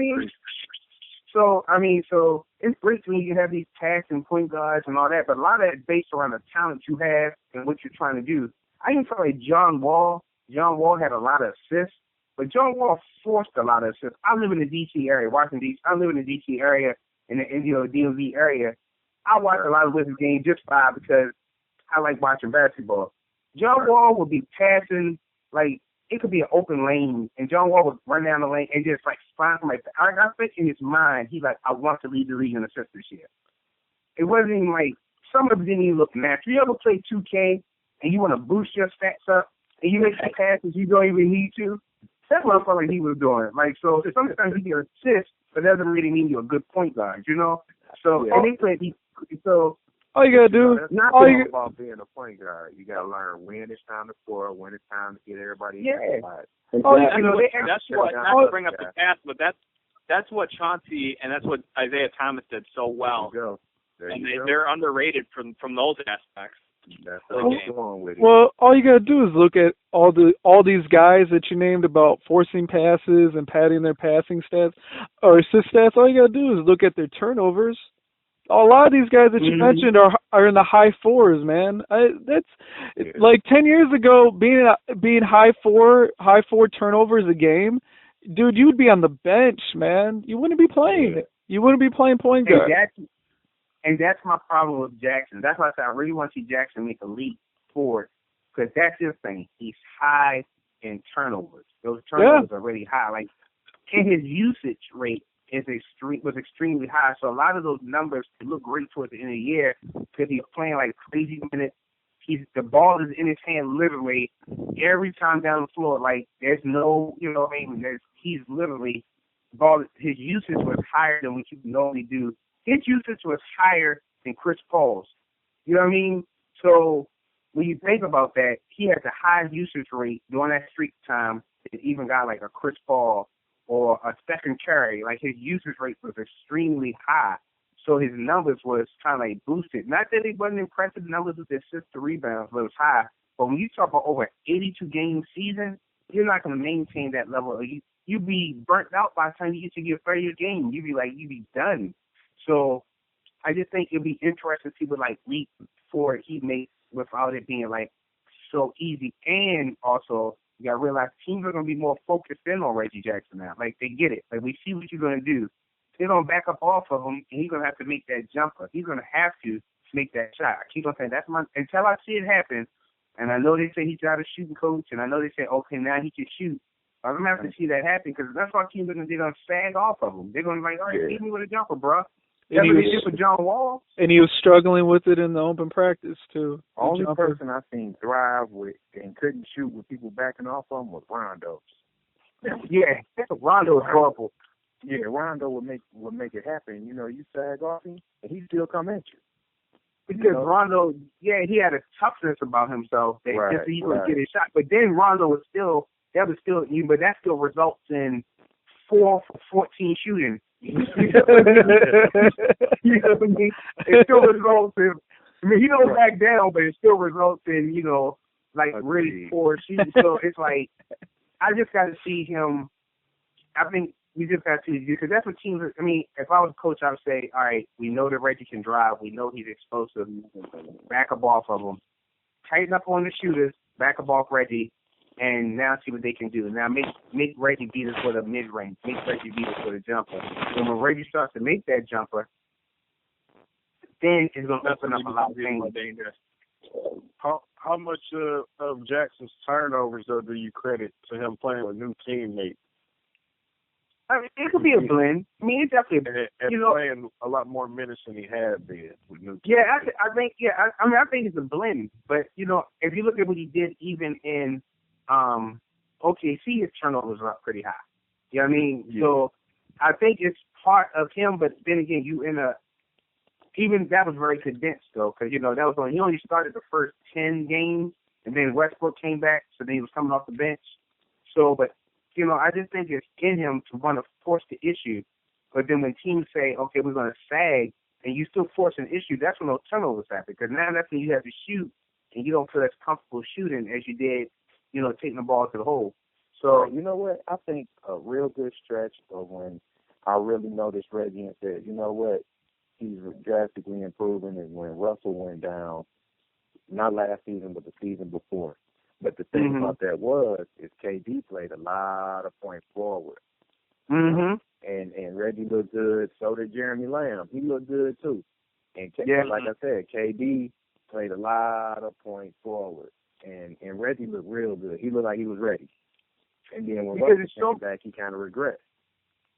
I mean? So it's great when you have these passing point guards and all that, but a lot of that is based around the talent you have and what you're trying to do. I even feel like John Wall had a lot of assists, but John Wall forced a lot of assists. I live in the D.C. area, I live in the D.C. area, in the DMV area. I watch a lot of Wizards games just because I like watching basketball. John Wall would be passing, like, it could be an open lane, and John Wall would run down the lane and just, like, find somebody. I think in his mind, he's like, I want to lead the league in assists this year. It wasn't even like, some of them didn't even look natural. You ever play 2K, and you want to boost your stats up, and you make some passes you don't even need to? That's what I felt like he was doing. Like, so sometimes you get assists, but that doesn't really mean you're a good point guard, So, and they played, all you gotta do, about being a point guard, you gotta learn when it's time to score, when it's time to get everybody. Yeah. That's what. Not to bring up the past, but that's what Chauncey and that's what Isaiah Thomas did so well. They're underrated from those aspects. That's what I'm going with it. Well, all you gotta do is look at all these guys that you named about forcing passes and padding their passing stats or assist stats. All you gotta do is look at their turnovers. A lot of these guys that you mentioned are in the high 4s, man. Like 10 years ago, being high four turnovers a game, dude, you would be on the bench, man. You wouldn't be playing. Yeah. You wouldn't be playing point guard. And that's my problem with Jackson. That's why I said I really want to see Jackson make a leap forward, because that's his thing. He's high in turnovers. Those turnovers are really high. Like, and his usage rate was extremely high. So a lot of those numbers look great towards the end of the year because he's playing like crazy minutes. The ball is in his hand literally every time down the floor. Like, there's no, you know what I mean? He's literally his usage was higher than what you normally do. His usage was higher than Chris Paul's. You know what I mean? So when you think about that, he had the highest usage rate during that streak time that even got like a Chris Paul or a Stephen Curry. Like, his usage rate was extremely high. So his numbers was kind of like boosted. Not that it wasn't impressive numbers with the assists to rebounds, but it was high. But when you talk about over 82-game season, you're not going to maintain that level. You'd be burnt out by the time you get to your 30th game. You'd be done. So I just think it'd be interesting to see what like leap forward he makes without it being like so easy. And also, you got to realize teams are going to be more focused in on Reggie Jackson now. Like, they get it. Like, we see what you're going to do. They're going to back up off of him, and he's going to have to make that jumper. He's going to have to make that shot. I keep on saying, until I see it happen, and I know they say he's got a shooting coach, and I know they say, okay, now he can shoot. I'm going to have to see that happen, because that's why teams are going to sag off of him. They're going to be like, all right, hit me with a jumper, bro. That's what they did for John Wall. And he was struggling with it in the open practice, too. Only person I seen thrive with and couldn't shoot with people backing off of him was Rondo. Yeah, Rondo was horrible. Yeah, Rondo would make it happen. You know, you sag off him, and he still come at you. Because Rondo, he had a toughness about himself that just he would get his shot. But then Rondo was still, but that still results in 4 for 14 shooting. You know what I mean? It still results in, he don't back down, but it still results in, like really poor shooting. So it's like, I just got to see him. I think we just got to see, because that's what teams are. I mean, if I was a coach, I would say, all right, we know that Reggie can drive. We know he's explosive. Back up off of him. Tighten up on the shooters. Back up off Reggie. And now see what they can do. Now make Reggie beat us for the mid-range. Make Reggie beat us for the jumper. And when Reggie starts to make that jumper, then it's going to open up a lot of things. How much of Jackson's turnovers, though, do you credit to him playing with new teammates? I mean, it could be a blend. I mean, it's definitely playing a lot more minutes than he had been with new teammates. I think it's a blend. But, if you look at what he did even in OKC, his turnovers are up pretty high. You know what I mean? Yeah. So I think it's part of him, but then again, even that was very condensed though, because that was he only started the first 10 games, and then Westbrook came back, so then he was coming off the bench. So, but I just think it's in him to want to force the issue, but then when teams say, okay, we're going to sag, and you still force an issue, that's when those turnovers happen, because now that's when you have to shoot, and you don't feel as comfortable shooting as you did, taking the ball to the hole. So, you know what? I think a real good stretch of when I really noticed Reggie and said, you know what, he's drastically improving, is when Russell went down, not last season, but the season before. But the thing about that is KD played a lot of point forward. And Reggie looked good, so did Jeremy Lamb. He looked good too. And like I said, KD played a lot of point forward. And Reggie looked real good. He looked like he was ready. And then when Russell came back, he kind of regressed.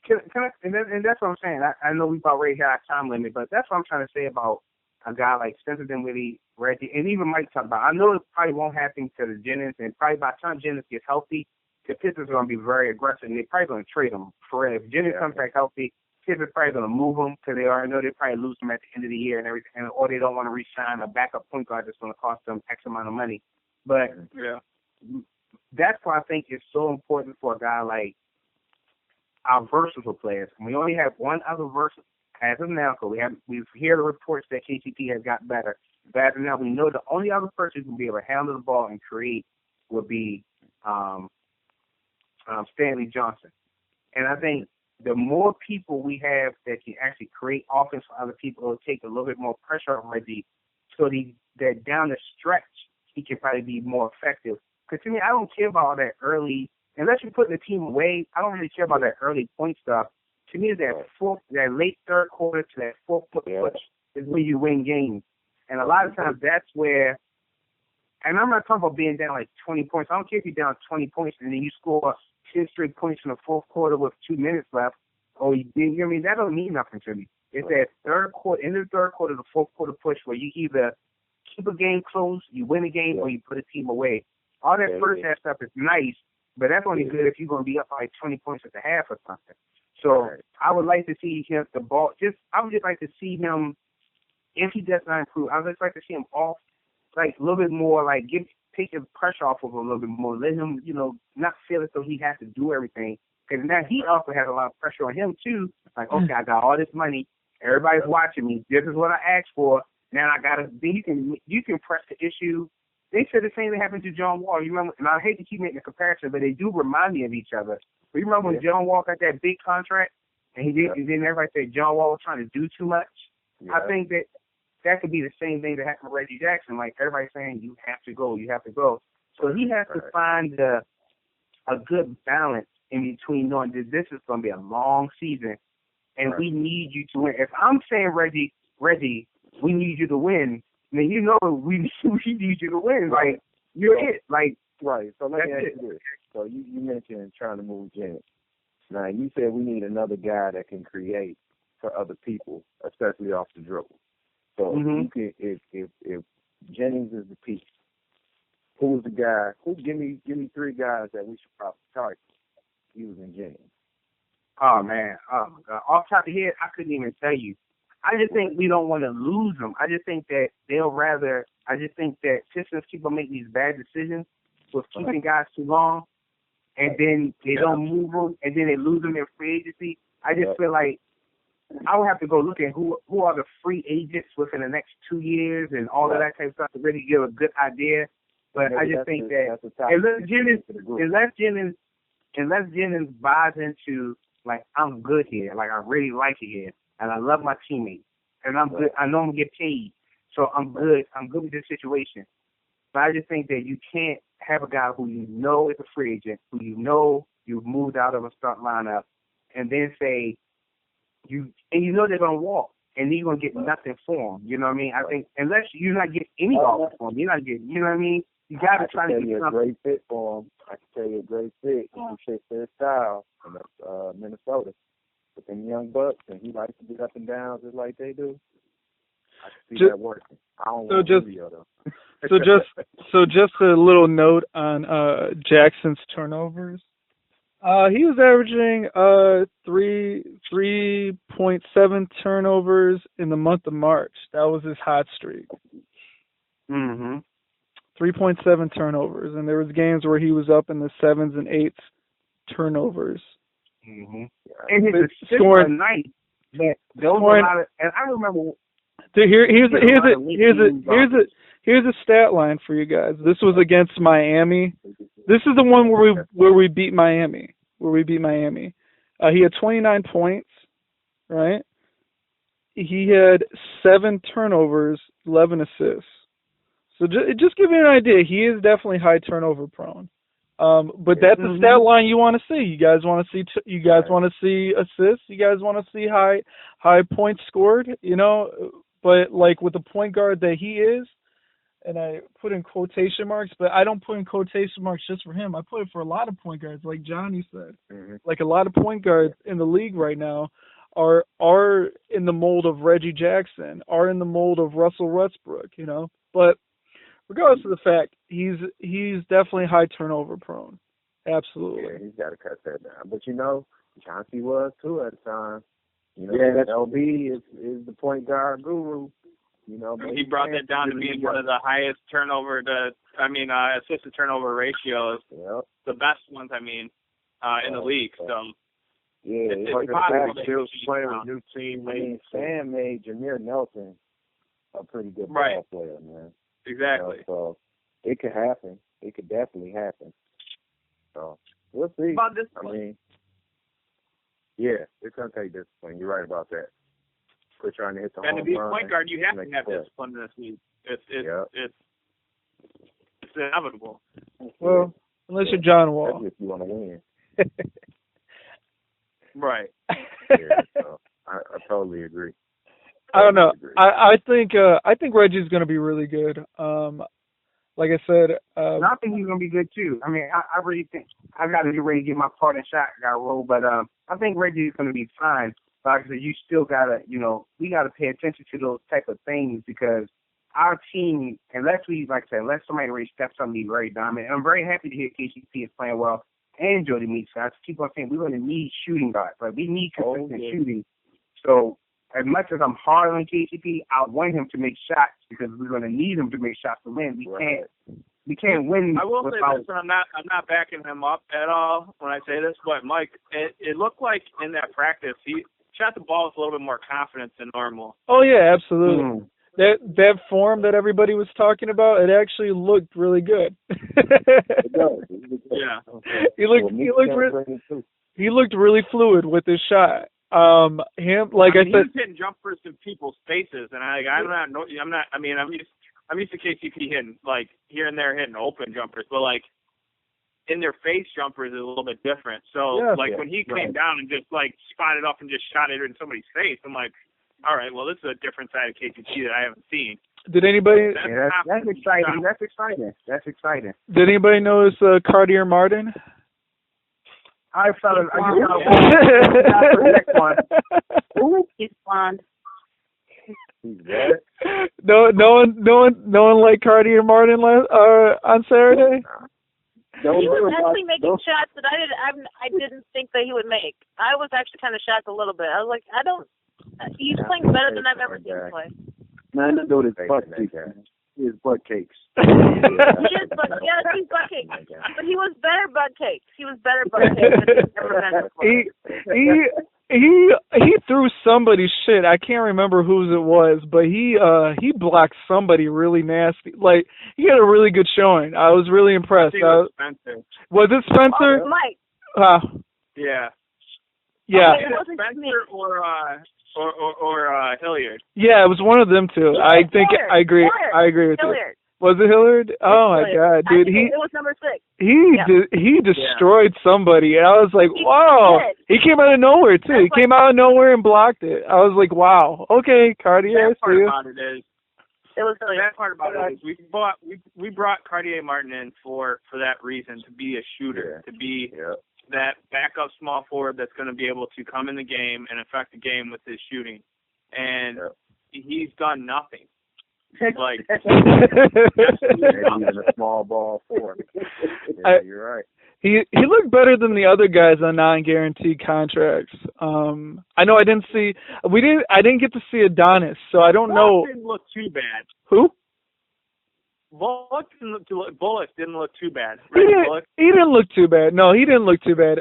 And that's what I'm saying. I know we've already had our time limit, but that's what I'm trying to say about a guy like Spencer Dinwiddie, Reggie, and even Mike talked about. I know it probably won't happen to the Jennings, and probably by the time Jennings gets healthy, the Pistons are going to be very aggressive, and they're probably going to trade him for real. If Jennings comes back healthy, Pistons are probably going to move him because they already know they'll probably lose him at the end of the year and everything, or they don't want to re-sign a backup point guard that's going to cost them X amount of money. But that's why I think it's so important for a guy like our versatile players. And we only have one other versatile as of now. We hear the reports that KCP has got better. But as of now, we know the only other person who can be able to handle the ball and create would be Stanley Johnson. And I think the more people we have that can actually create offense for other people, it'll take a little bit more pressure on Reggie, so that down the stretch he can probably be more effective. Because to me, I don't care about all that early unless you're putting the team away, I don't really care about that early point stuff. To me, that late third quarter to that fourth quarter push is where you win games. And a lot of times that's where, and I'm not talking about being down like 20 points. I don't care if you're down 20 points and then you score 10 straight points in the fourth quarter with 2 minutes left. Or you know what I mean? That don't mean nothing to me. It's that third quarter, end of the third quarter, the fourth quarter push where you either keep a game close, you win a game, or you put a team away. All that first half stuff is nice, but that's only good if you're going to be up by 20 points at the half or something. So I would like to see him, I would just like to see him, if he does not improve, I would just like to see him off, like a little bit more, like take the pressure off of him a little bit more. Let him, not feel as though he has to do everything. Because now he also has a lot of pressure on him, too. Like, okay, I got all this money. Everybody's watching me. This is what I asked for. Now I got to, you can press the issue. They said the same thing happened to John Wall. You remember, and I hate to keep making a comparison, but they do remind me of each other. But you remember when John Wall got that big contract, and and then everybody said John Wall was trying to do too much? Yeah. I think that could be the same thing that happened to Reggie Jackson. Like, everybody's saying, you have to go, you have to go. So he has to find a good balance in between knowing that this is going to be a long season, and we need you to win. If I'm saying, Reggie, we need you to win, then we need you to win. Like, you're it. Like, right. So let me ask you this. So you mentioned trying to move Jennings. Now, you said we need another guy that can create for other people, especially off the dribble. So if Jennings is the piece, who's the guy? Give me 3 guys that we should probably target using Jennings. Oh, man. Oh, my God. Off the top of the head, I couldn't even tell you. I just think we don't want to lose them. I just think that Pistons people make these bad decisions with keeping guys too long, and then they don't move them, and then they lose them in free agency. I just feel like I would have to go look at who are the free agents within the next 2 years and all of that type of stuff to really give a good idea. But I just think that unless Jennings buys into, like, I'm good here, like, I really like it here, and I love my teammates, and I'm good, I know I'm going to get paid, so I'm good with this situation. But I just think that you can't have a guy who you know is a free agent, who you know you've moved out of a start lineup, and then say, they're going to walk, and then you're going to get nothing for them. You know what I mean? I think unless you're not getting any offers for them, you're not getting, you know what I mean? You got to try to get something. A great fit for him. I can tell you a great fit. He fits their style, and that's Minnesota. With them young bucks, and he likes to get up and down just like they do. I can see that working. I don't want video, though. Just a little note on Jackson's turnovers. He was averaging 3.7 turnovers in the month of March. That was his hot streak. 3.7 turnovers, and there was games where he was up in the 7s and 8s turnovers. And his scoring night. And I remember. Here's a stat line for you guys. This was against Miami. This is the one where we beat Miami. He had 29 points, right? He had 7 turnovers, 11 assists. So just give you an idea, he is definitely high turnover prone. But that's the stat line you want to see. You guys want to see assists. You guys want to see high points scored. But like with the point guard that he is, and I put in quotation marks, but I don't put in quotation marks just for him. I put it for a lot of point guards, like Johnny said. Like a lot of point guards in the league right now are in the mold of Reggie Jackson, are in the mold of Russell Westbrook. But regardless of the fact, he's definitely high turnover prone. Absolutely. Yeah, he's got to cut that down. But Chauncey was too at the time. LB is the point guard guru. He brought that down to being one of the highest assist to turnover ratios. Yep. The best ones, in the league. So it's possible. Still playing with new teammates. Sam made Jameer Nelson a pretty good ball player, man. Exactly. So it could happen. It could definitely happen. So we'll see. About this it's going to take discipline. You're right about that. Quit trying to hit the home run. And to be a point guard, you have to have discipline in this league. It's inevitable. Well, Unless you're John That's Wall. if you want to win. Right. Yeah, so I totally agree. I don't know. Agree. I think Reggie's going to be really good. Like I said, And I think he's gonna be good too. I mean, I really think I got to get ready to get my part and shot. I got to roll, but I think Reggie's gonna be fine. But like I said, you still gotta, we gotta pay attention to those type of things because our team, unless unless somebody really steps up and be very dominant. And I'm very happy to hear KCP is playing well and Jody Meeks. I keep on saying we're gonna need shooting guards. Like we need consistent shooting. So as much as I'm hard on KCP, I want him to make shots because we're going to need him to make shots to win. We can't win. I will say this, and I'm not backing him up at all when I say this, but Mike, it looked like in that practice he shot the ball with a little bit more confidence than normal. Oh yeah, absolutely. That form that everybody was talking about, it actually looked really good. Yeah. He looked really fluid with his shot. I said, he was hitting jumpers in people's faces, and I'm used to KCP hitting like here and there hitting open jumpers, but like in their face jumpers is a little bit different. So when he came down and just like spotted up and just shot it in somebody's face, I'm like, all right, well this is a different side of KCP that I haven't seen. Did anybody? That's exciting. That's exciting. Did anybody notice Cartier Martin? I felt it. He's blonde. No one liked Cartier Martin on Saturday. He was actually making shots that I didn't think that he would make. I was actually kind of shocked a little bit. I was like, he's playing better than I've ever seen him play. Man, I know this his butt cakes. He is, but he's butt cakes. But he was better butt cakes. He was better butt cakes than he's ever been before. He threw somebody's shit. I can't remember whose it was, but he blocked somebody really nasty. Like he had a really good showing. I was really impressed. Spencer. Was it Spencer? Oh, Mike. Yeah. Yeah. It wasn't Spencer or Hilliard. Yeah, it was one of them two. Yeah, I think Hilliard. I agree. Hilliard. I agree with Hilliard. you. Was it Hilliard? Oh my God, dude! It was number 6. He destroyed somebody, and I was like, wow! He came out of nowhere too. He came out of nowhere and blocked it. I was like, wow. Okay, Cartier. That part about it is. It was really that part about it is we brought Cartier Martin in for that reason, to be a shooter, to be that backup small forward that's going to be able to come in the game and affect the game with his shooting, and he's done nothing. Like even a small ball for him. You're right. He looked better than the other guys on non-guaranteed contracts. I know I didn't get to see Adonis, so I don't know. Didn't look too bad. Who? Bullock didn't look too bad. He didn't look too bad. No, he didn't look too bad.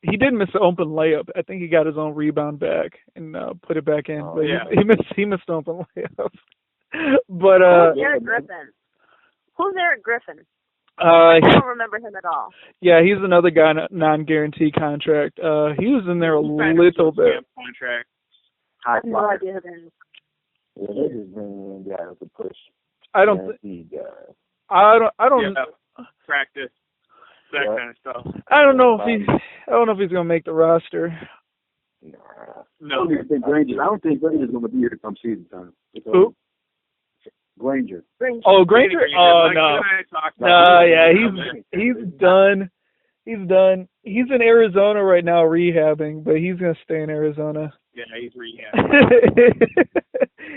He did miss an open layup. I think he got his own rebound back and put it back in. But he missed an open layup. But who's Eric Griffin? Who's Eric Griffin? I don't remember him at all. Yeah, he's another guy on a non-guaranteed contract. He was in there a little bit. Contract. I have no idea who that is. Yeah, they just bring in guys to push. I don't practice that kind of stuff. I don't know if he's gonna make the roster. No. I don't think Granger's gonna be here come season time. Who? Granger. Oh, Granger? Oh no. No, yeah, he's done. He's done. He's in Arizona right now rehabbing, but he's gonna stay in Arizona. Yeah, he's rehabbing.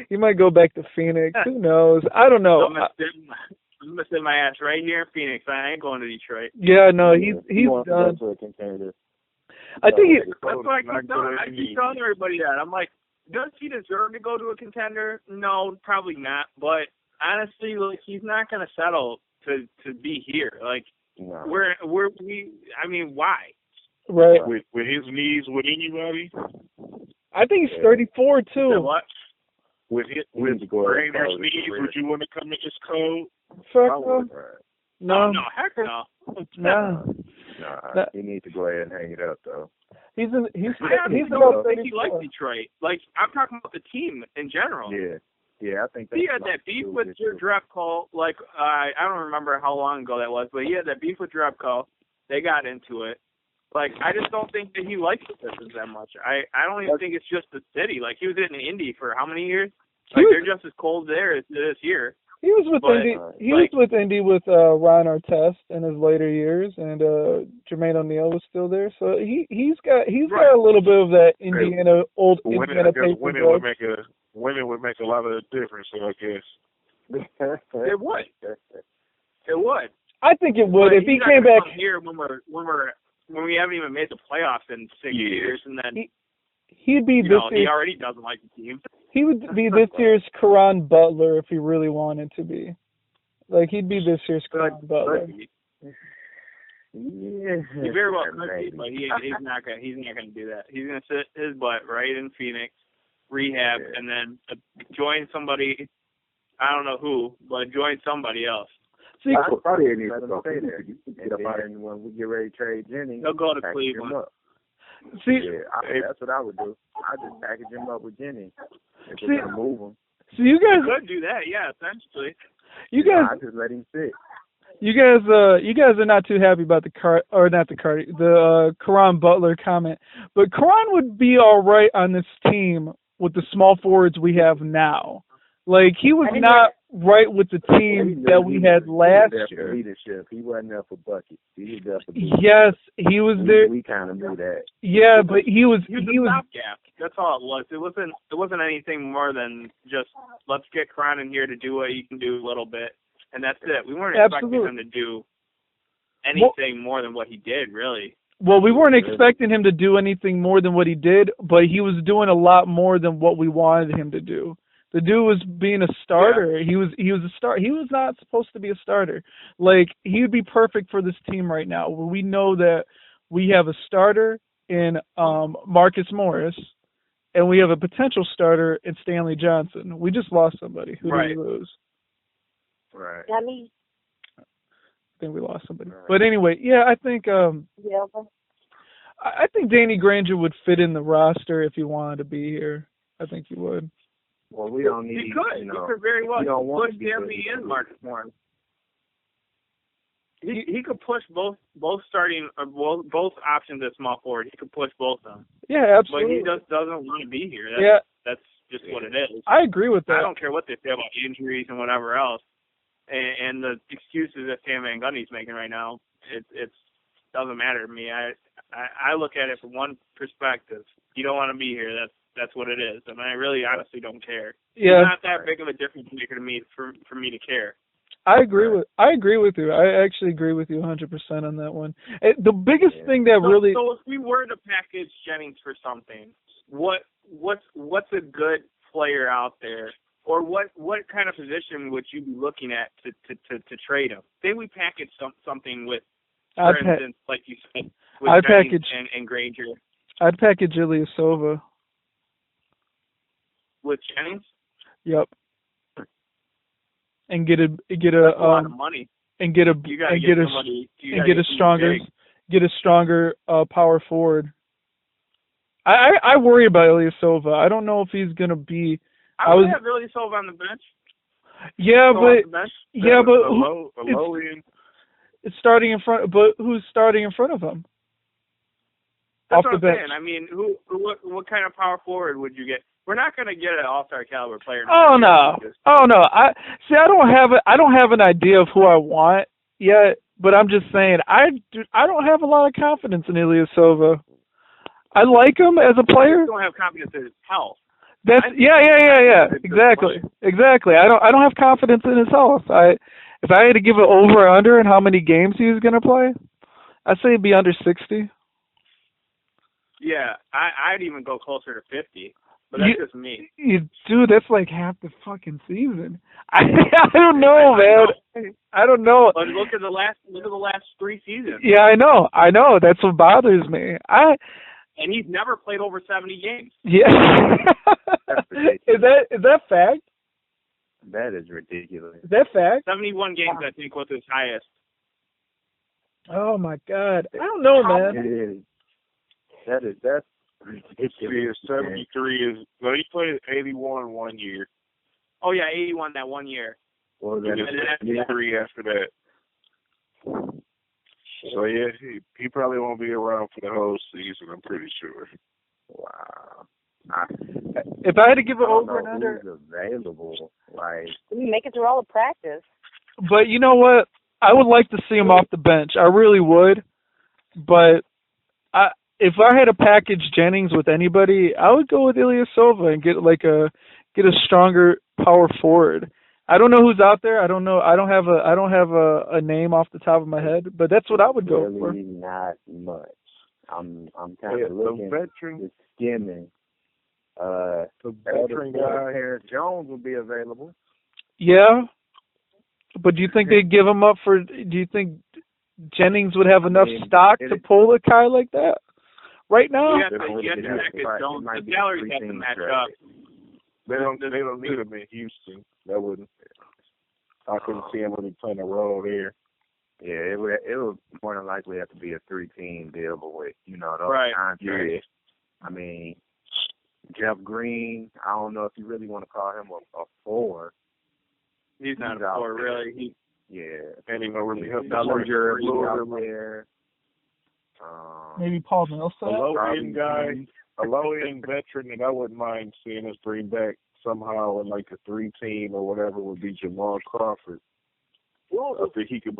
He might go back to Phoenix. Who knows? I don't know. I'm gonna sit my ass right here in Phoenix. I ain't going to Detroit. Yeah, no, he's done. I think that's what I keep telling everybody that. I'm like, does he deserve to go to a contender? No, probably not. But honestly, like, he's not gonna settle to be here. Like, why? Right. With his knees, with anybody? I think he's 34 too. What? With Granger's knees, would you want to come in this cold? Fuck no. No, heck no. No. Nah, he needs to go ahead and hang it up though. He's I don't think he likes Detroit. Like, I'm talking about the team in general. Yeah. Yeah, I think he had that beef with Jerebko. Like I don't remember how long ago that was, but he had that beef with Jerebko. They got into it. Like I just don't think that he likes the Pistons that much. I don't even think it's just the city. Like he was in Indy for how many years? Like they're just as cold there as this here. He was with Indy. He was with Indy with Ron Artest in his later years, and Jermaine O'Neal was still there. So he's got a little bit of that Indiana Indiana paper. Winning would make a lot of difference, so I guess. It would. It would. I think it would if he came back here when we haven't even made the playoffs in 6 years, and then he'd be he already doesn't like the team. He would be this year's Caron Butler if he really wanted to be. Like he'd be this year's Caron Butler. Yeah, he very well could be, but he's not gonna do that. He's gonna sit his butt right in Phoenix, rehab, and then join somebody. I don't know who, but join somebody else. See, probably need to go there. Get up out there, and when we get ready to trade Jennings, he'll go to Cleveland. See, that's what I would do. I'd just package him up with Jennings. If we're gonna move him. So you guys could do that, yeah, essentially. I just let him sit. You guys are not too happy about the Caron Butler comment, but Caron would be all right on this team with the small forwards we have now. Like he was not right with the team that we had last year. Leadership. He wasn't there for buckets. He was there for yes, he was there. We kind of knew that. Yeah, but he was a stopgap. That's all it was. It wasn't anything more than just let's get Caron in here to do what he can do a little bit, and that's it. We weren't expecting him to do anything more than what he did, really. Well, we weren't expecting him to do anything more than what he did, but he was doing a lot more than what we wanted him to do. The dude was being a starter. Yeah. He was a start. He was not supposed to be a starter. Like he would be perfect for this team right now. We know that we have a starter in Marcus Morris, and we have a potential starter in Stanley Johnson. We just lost somebody. Who did we lose? Right. Danny. I think we lost somebody. Right. But anyway, yeah, I think I think Danny Granger would fit in the roster if he wanted to be here. I think he would. Well, we don't need. He could. He could very well. He could push Stanley and Marcus Morris. He could push both starting both options at small forward. He could push both of them. Yeah, absolutely. But he just doesn't want to be here. That's just what it is. I agree with that. I don't care what they say about injuries and whatever else, and the excuses that Sam Van Gundy's making right now. It doesn't matter to me. I look at it from one perspective. You don't want to be here. That's what it is, and I really honestly don't care. Yeah. It's not that big of a difference maker to me for me to care. I agree with you. I actually agree with you 100% on that one. The biggest thing that really. So if we were to package Jennings for something, what's a good player out there, or what kind of position would you be looking at to trade him? Say we package something with, for instance, like you said, with Jennings and Granger. I'd package Ilyasova. With Jennings? Yep. And get a lot of money. And get a stronger power forward. I worry about Ilyasova. I don't know if he's gonna be. I would have Ilyasova on the bench. Yeah, but it's starting in front. But who's starting in front of him? That's off the what I'm saying. I mean, what kind of power forward would you get? We're not going to get an all-star caliber player. Oh no! I don't have an idea of who I want yet, but I'm just saying I don't have a lot of confidence in Ilyasova. I like him as a player. You don't have confidence in his health. That's exactly. I don't have confidence in his health. If I had to give it over or under and how many games he was going to play, I'd say it'd be under 60. Yeah, I'd even go closer to 50. But that's just me. Dude, that's like half the fucking season. I don't know, man. I don't know. But look at the last 3 seasons. Yeah, I know. That's what bothers me. And he's never played over 70 games. Yeah. Is that fact? That is ridiculous. Is that fact? 71 games, I think, was his highest. Oh my God. I don't know, man. It is. That's ridiculous. 73 is. Well, he played 81 one year. Oh yeah, 81 that 1 year. What was And that? then 3 after that. So yeah, he probably won't be around for the whole season. I'm pretty sure. Wow. If I had to give it I don't over and know under, who's available. Like, Make it through all the practice. but you know what? I would like to see him off the bench. I really would. But if I had to package Jennings with anybody, I would go with Ilyasova and get a stronger power forward. I don't know who's out there. I don't know. I don't have a name off the top of my head, but that's what I would go for. really not much. I'm kind Yeah, of looking, just skimming. The veteran guy, Harris Jones will be available. Yeah, but do you think they'd give him up for? Do you think Jennings would have enough stock to pull a guy like that right now? You have to check his Jones. The salaries have to match up. They don't need him in Houston. That wouldn't. I couldn't see him really playing a role there. Yeah, it would more than likely have to be a 3-team deal, but with those contracts. Yeah. I mean, Jeff Green. I don't know if you really want to call him a 4. He's not a 4, really. And he don't really help the Bellinger out Lord. there. Maybe Paul Millsap. A low-end veteran that I wouldn't mind seeing us bring back somehow in like a 3-team or whatever would be Jamal Crawford. I think he could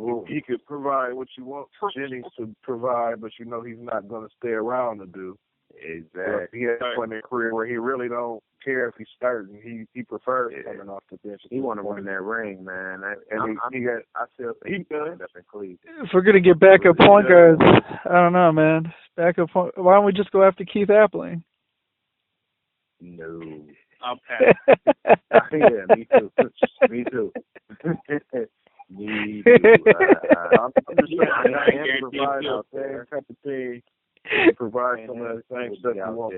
provide what you want Jennings to provide, but you know he's not going to stay around to do. Exactly. He has a point in his career where he really don't care if he's starting. He prefers coming off the bench. He want to win that ring, man. I still think he could end up in Cleveland. If we're gonna get backup point guards, I don't know, man. Backup point. Why don't we just go after Keith Appling? No. I'll pass. Yeah, me too. Me too. Me too. I'm just saying, I can't provide out there. Type of thing. Provide some of the same stuff you want.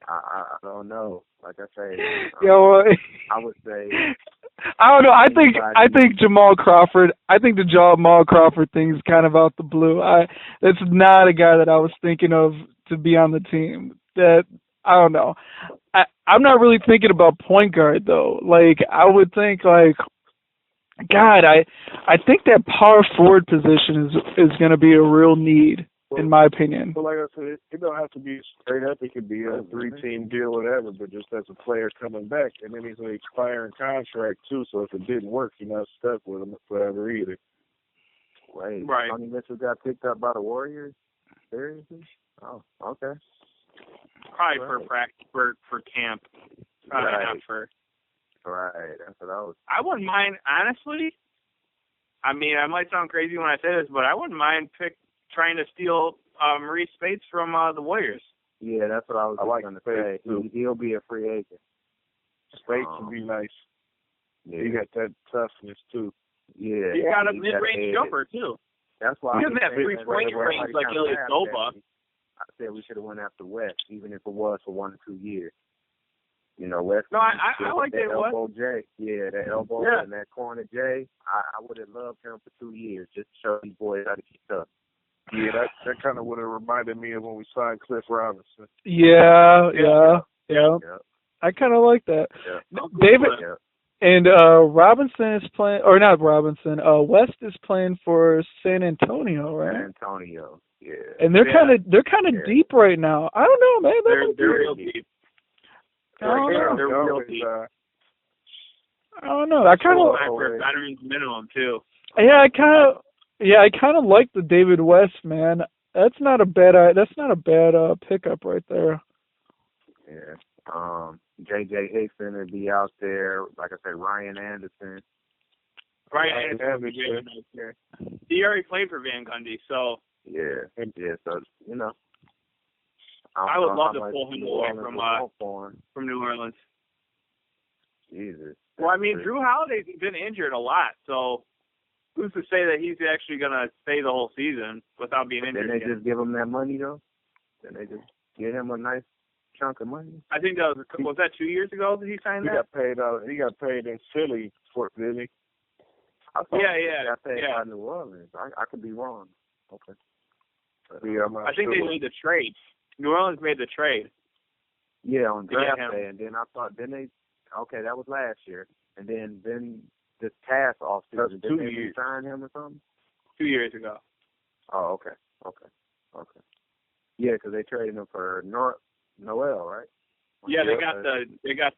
I don't know. Like I say, I would say. I don't know. I think Jamal Crawford. I think the Jamal Crawford thing is kind of out the blue. That's not a guy that I was thinking of to be on the team. That I don't know. I'm not really thinking about point guard though. Like I would think like. God, I think that power forward position is going to be a real need, in my opinion. But like I said, it don't have to be straight up. It could be a 3-team deal, whatever. But just as a player coming back, and then he's an expiring contract too. So if it didn't work, you're not stuck with him forever either. Wait, right? Tony Mitchell got picked up by the Warriors. Seriously? Oh, okay. Probably for practice for camp. Probably not for. Right, that's what I was. I wouldn't mind, honestly. I mean, I might sound crazy when I say this, but I wouldn't mind trying to steal Maurice Spates from the Warriors. Yeah, that's what I was going to say. He'll be a free agent. Spates would be nice. Yeah. He got that toughness too. Yeah, he got a mid-range jumper too. That's why he doesn't have 3-point range like Ilyasova. I said we should have went after West, even if it was for 1 or 2 years. You know, West. No, I like that elbow J. Yeah, that elbow and that corner J. I would have loved him for 2 years just to show these boys how to keep up. Yeah, that kind of would have reminded me of when we signed Cliff Robinson. Yeah. I kind of like that. Yeah. David and Robinson is playing, or not Robinson. West is playing for San Antonio, right? San Antonio. Yeah. And they're kind of deep right now. I don't know, man. They're real deep. I don't know. They're real deep. I don't know. I kind of for veterans minimum too. Yeah, I kind of like the David West, man. That's not a bad pickup right there. Yeah. J.J. Hickson will be out there. Like I said, Ryan Anderson. Ryan Anderson. He already played for Van Gundy, so. Yeah. So you know. I would love to pull him away from New Orleans. Jesus. Well, I mean, Drew Holiday's been injured a lot, so who's to say that he's actually going to stay the whole season without being injured? Didn't they just give him that money, though? Didn't they just give him a nice chunk of money? I think that was that 2 years ago that he signed that? He got paid in Philly for it, didn't he? He got paid by New Orleans. I could be wrong. Okay. I think they made the trade. New Orleans made the trade. Yeah, on draft him. day, and then I thought, okay, that was last year, and then this past offseason, did they sign him or something? 2 years ago. Oh, okay. Yeah, because they traded him for Noel, right? Yeah, they got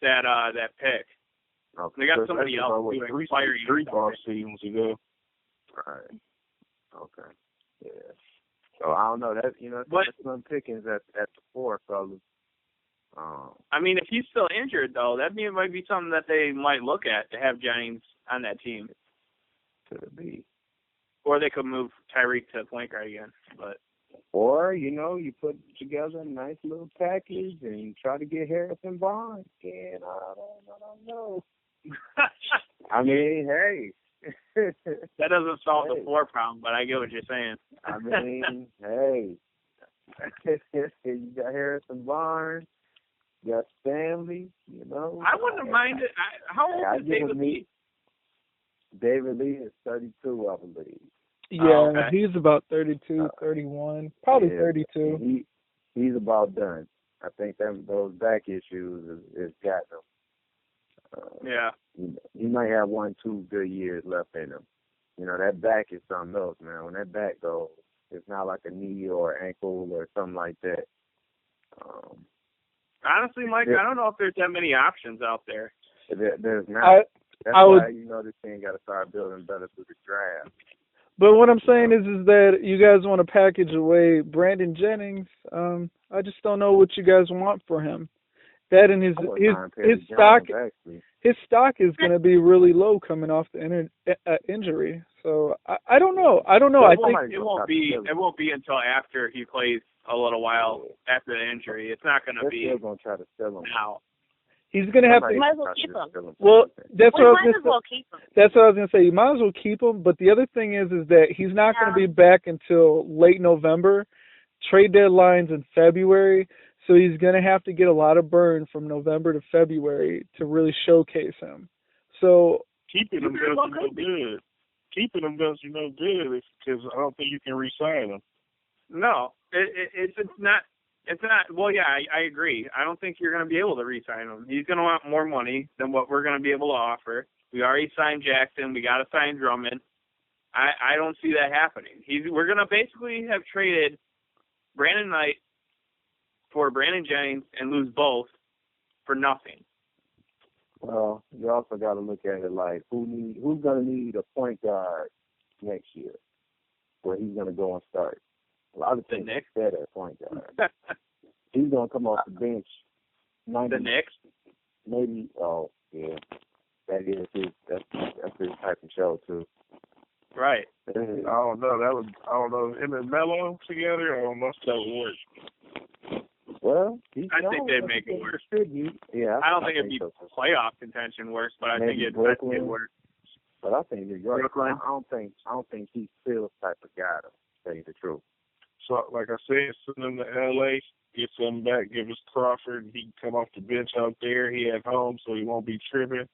that pick. Okay. They got somebody else who expired three off seasons ago. Right. Okay. Yeah. So I don't know. That's Slim Pickens at the 4, fellas. I mean, if he's still injured though, that might be something that they might look at to have Jennings on that team. Could be. Or they could move Tyreek to point guard again, but. Or, you put together a nice little package and try to get Harrison Barnes. And I don't know. I mean, hey. That doesn't solve the floor problem, but I get what you're saying. I mean, hey. You got Harrison Barnes. You got Stanley, I wouldn't mind it. How old is David Lee? David Lee is 32, I believe. Yeah, he's about 32, 31, probably 32. He's about done. I think those back issues is got him. Yeah. He might have 1-2 good years left in him. That back is something else, man. When that back goes, it's not like a knee or ankle or something like that. Honestly, Mike, I don't know if there's that many options out there. There's not. That's why this team got to start building better through the draft. But what I'm saying is that you guys want to package away Brandon Jennings. I just don't know what you guys want for him. That and his stock. His stock is going to be really low coming off the injury. So I don't know. I think it won't be until after he plays a little while after the injury. It's not going to be. They're going to try to sell him now. He's going to have to. You might as well keep him. Well, that's what I was going to say. That's what I was going to say. You might as well keep him. But the other thing is that he's not going to be back until late November. Trade deadline's in February, so he's going to have to get a lot of burn from November to February to really showcase him. So keeping him does you no good. Keeping him does you no good because I don't think you can re-sign him. No, it's not. It's not. Well, yeah, I agree. I don't think you're going to be able to re-sign him. He's going to want more money than what we're going to be able to offer. We already signed Jackson. We got to sign Drummond. I don't see that happening. We're going to basically have traded Brandon Knight for Brandon Jennings and lose both for nothing. Well, you also got to look at it like who's going to need a point guard next year where he's going to go and start. A lot of teams said at point guard. He's going to come off the bench. The Knicks? Maybe. Oh, yeah. That's his type of show, too. Right. I don't know. Him and Melo together, I don't know if that would work. Well, I think they'd make it work. Yeah. I don't think it'd be playoff contention worse, but I think it'd work. But I think New York. I don't think he's Phil's type of guy, to tell you the truth. So, like I said, send him to L.A., get something back, give us Crawford. He can come off the bench out there. He at home, so he won't be tripping.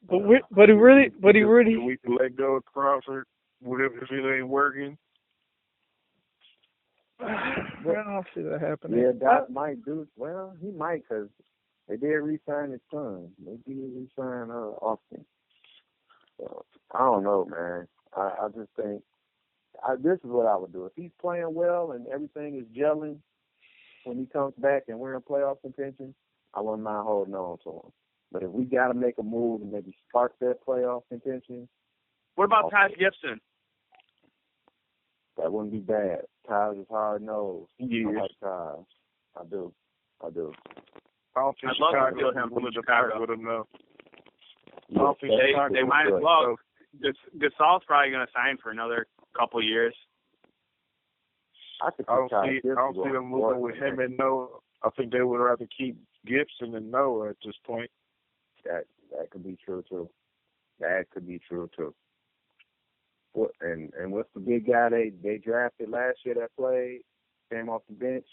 But he really. We can let go of Crawford if it ain't working. I don't see that happening. Yeah, Doc might do. Well, he might because they did re-sign his son. They did re-sign Austin. So I don't know, man. I just think. This is what I would do. If he's playing well and everything is gelling when he comes back and we're in playoff contention, I wouldn't mind holding on to him. But if we got to make a move and maybe spark that playoff contention. What about Taj Gibson? That wouldn't be bad. Taj is hard-nosed. Yes. I like Taj. I do. I don't think Chicago is willing to part with him, though. I don't think they might as well. Gasol's probably going to sign for another couple years. I don't see them moving with him and Noah. I think they would rather keep Gibson and Noah at this point. That could be true too. And what's the big guy they drafted last year that played, came off the bench?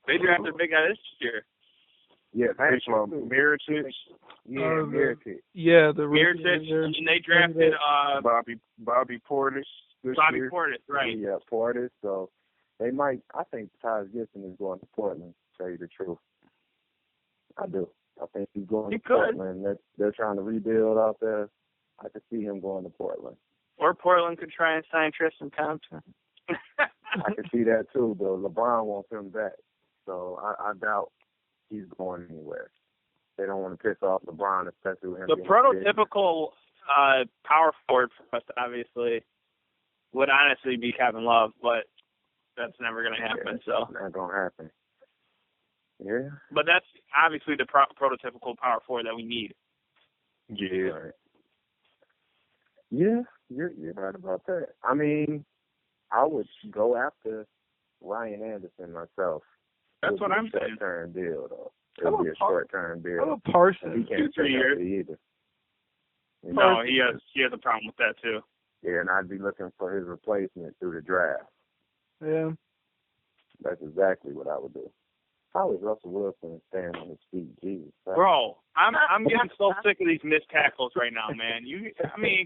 They drafted a big guy this year. Yeah, Mirotic. Yeah, Mirotic. Yeah, the Mirotic, and they drafted Bobby Portis. Bobby Portis, right? Yeah, Portis. So They might. I think Taj Gibson is going to Portland. To tell you the truth, I do. I think he's going to Portland. They're trying to rebuild out there. I could see him going to Portland. Or Portland could try and sign Tristan Thompson. I could see that too, but LeBron wants him back. So I doubt he's going anywhere. They don't want to piss off LeBron, especially with him. The prototypical power forward for us, obviously, would honestly be Kevin Love, but that's never going to happen. So not going to happen. Yeah. But that's obviously the prototypical power forward that we need. Yeah. Right. Yeah, you're right about that. I mean, I would go after Ryan Anderson myself. That's what I'm saying. Short-term deal, though. It'll be a short-term deal. How about Parsons? He can't 2-3 years. Either. No, he has a problem with that too. Yeah, and I'd be looking for his replacement through the draft. Yeah. That's exactly what I would do. How is Russell Wilson staying on his feet? Jesus. Bro, I'm getting so sick of these missed tackles right now, man.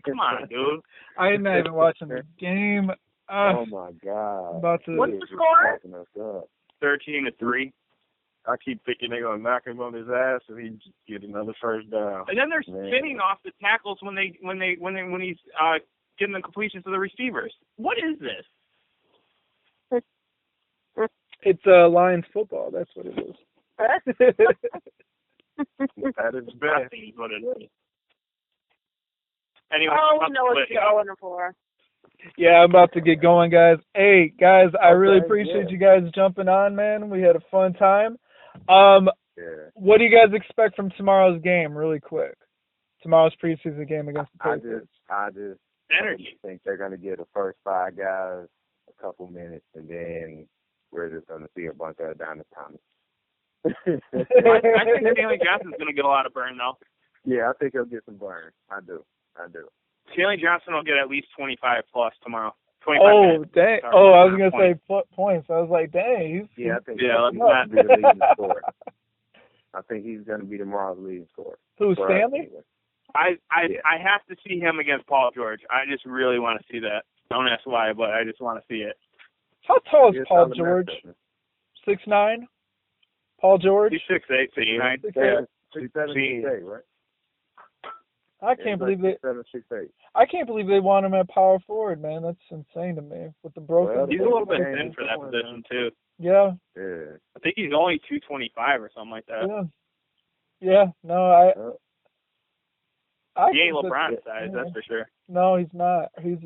Come on, dude. I'm not even watching the game. Oh my God. What's the score? 13-3. I keep thinking they're gonna knock him on his ass and he just get another first down. And then they're spinning off the tackles when he's getting the completions to the receivers. What is this? It's Lions football. That's what it is. That is bad. That's what it is. Anyway, we know what you're going for. Yeah, I'm about to get going, guys. Hey, guys, I really appreciate yeah. you guys jumping on, man. We had a fun time. What do you guys expect from tomorrow's game, really quick? Tomorrow's preseason game against the Pistons. I just think they're going to give the first 5 guys a couple minutes, and then we're just going to see a bunch of Adonis Thomas. I think Stanley Johnson's going to get a lot of burn, though. Yeah, I think he'll get some burn. I do. Stanley Johnson will get at least 25 plus tomorrow. 25 Oh, minutes. dang. Oh, I was going to say points. I was like, dang. Yeah, I think he's going to be the leading scorer. I think he's going to be tomorrow's leading scorer. Who, Stanley? I have to see him against Paul George. I just really want to see that. Don't ask why, but I just want to see it. How tall is Paul George? 6'9"? Paul George? He's 6'8", 6'9". 6'8". 6'7", right? I can't believe they. 6'7", 6'8". I can't believe they want him at power forward, man. That's insane to me. With the broken. He's a little bit thin for that position too. Yeah. Yeah. I think he's only 225 or something like that. Yeah. No, he ain't LeBron size, that's for sure. No, he's not. He's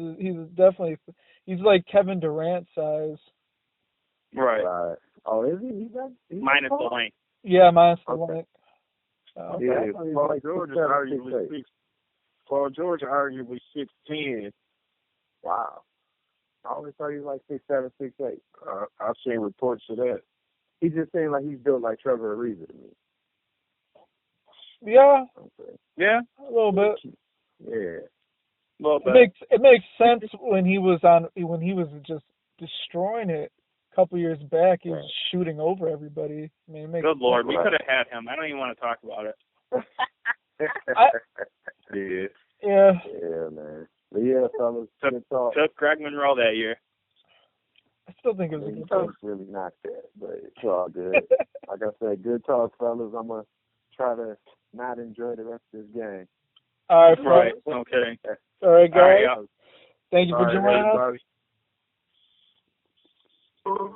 definitely. He's like Kevin Durant size. Right. Oh, is he? He's minus the length. Yeah, minus the length. Yeah, Paul George is arguably Paul George arguably 6'10". Wow. I always thought he was like 6'7", 6'8". I've seen reports of that. He just seems like he's built like Trevor Ariza to me. Yeah. Yeah. A little bit. Yeah. A little bit. It makes sense when he was just destroying it a couple years back. He was shooting over everybody. I mean, good Lord, we could have had him. I don't even want to talk about it. Yeah. Yeah. Yeah, man. But yeah, fellas, good talk. Took Greg Monroe that year. I still think it was a good talk. Really not that, but it's all good. Like I said, good talk, fellas. I'm going to try to not enjoy the rest of this game. All right, right. Okay. All right, guys. All right, Thank you for joining us. Everybody.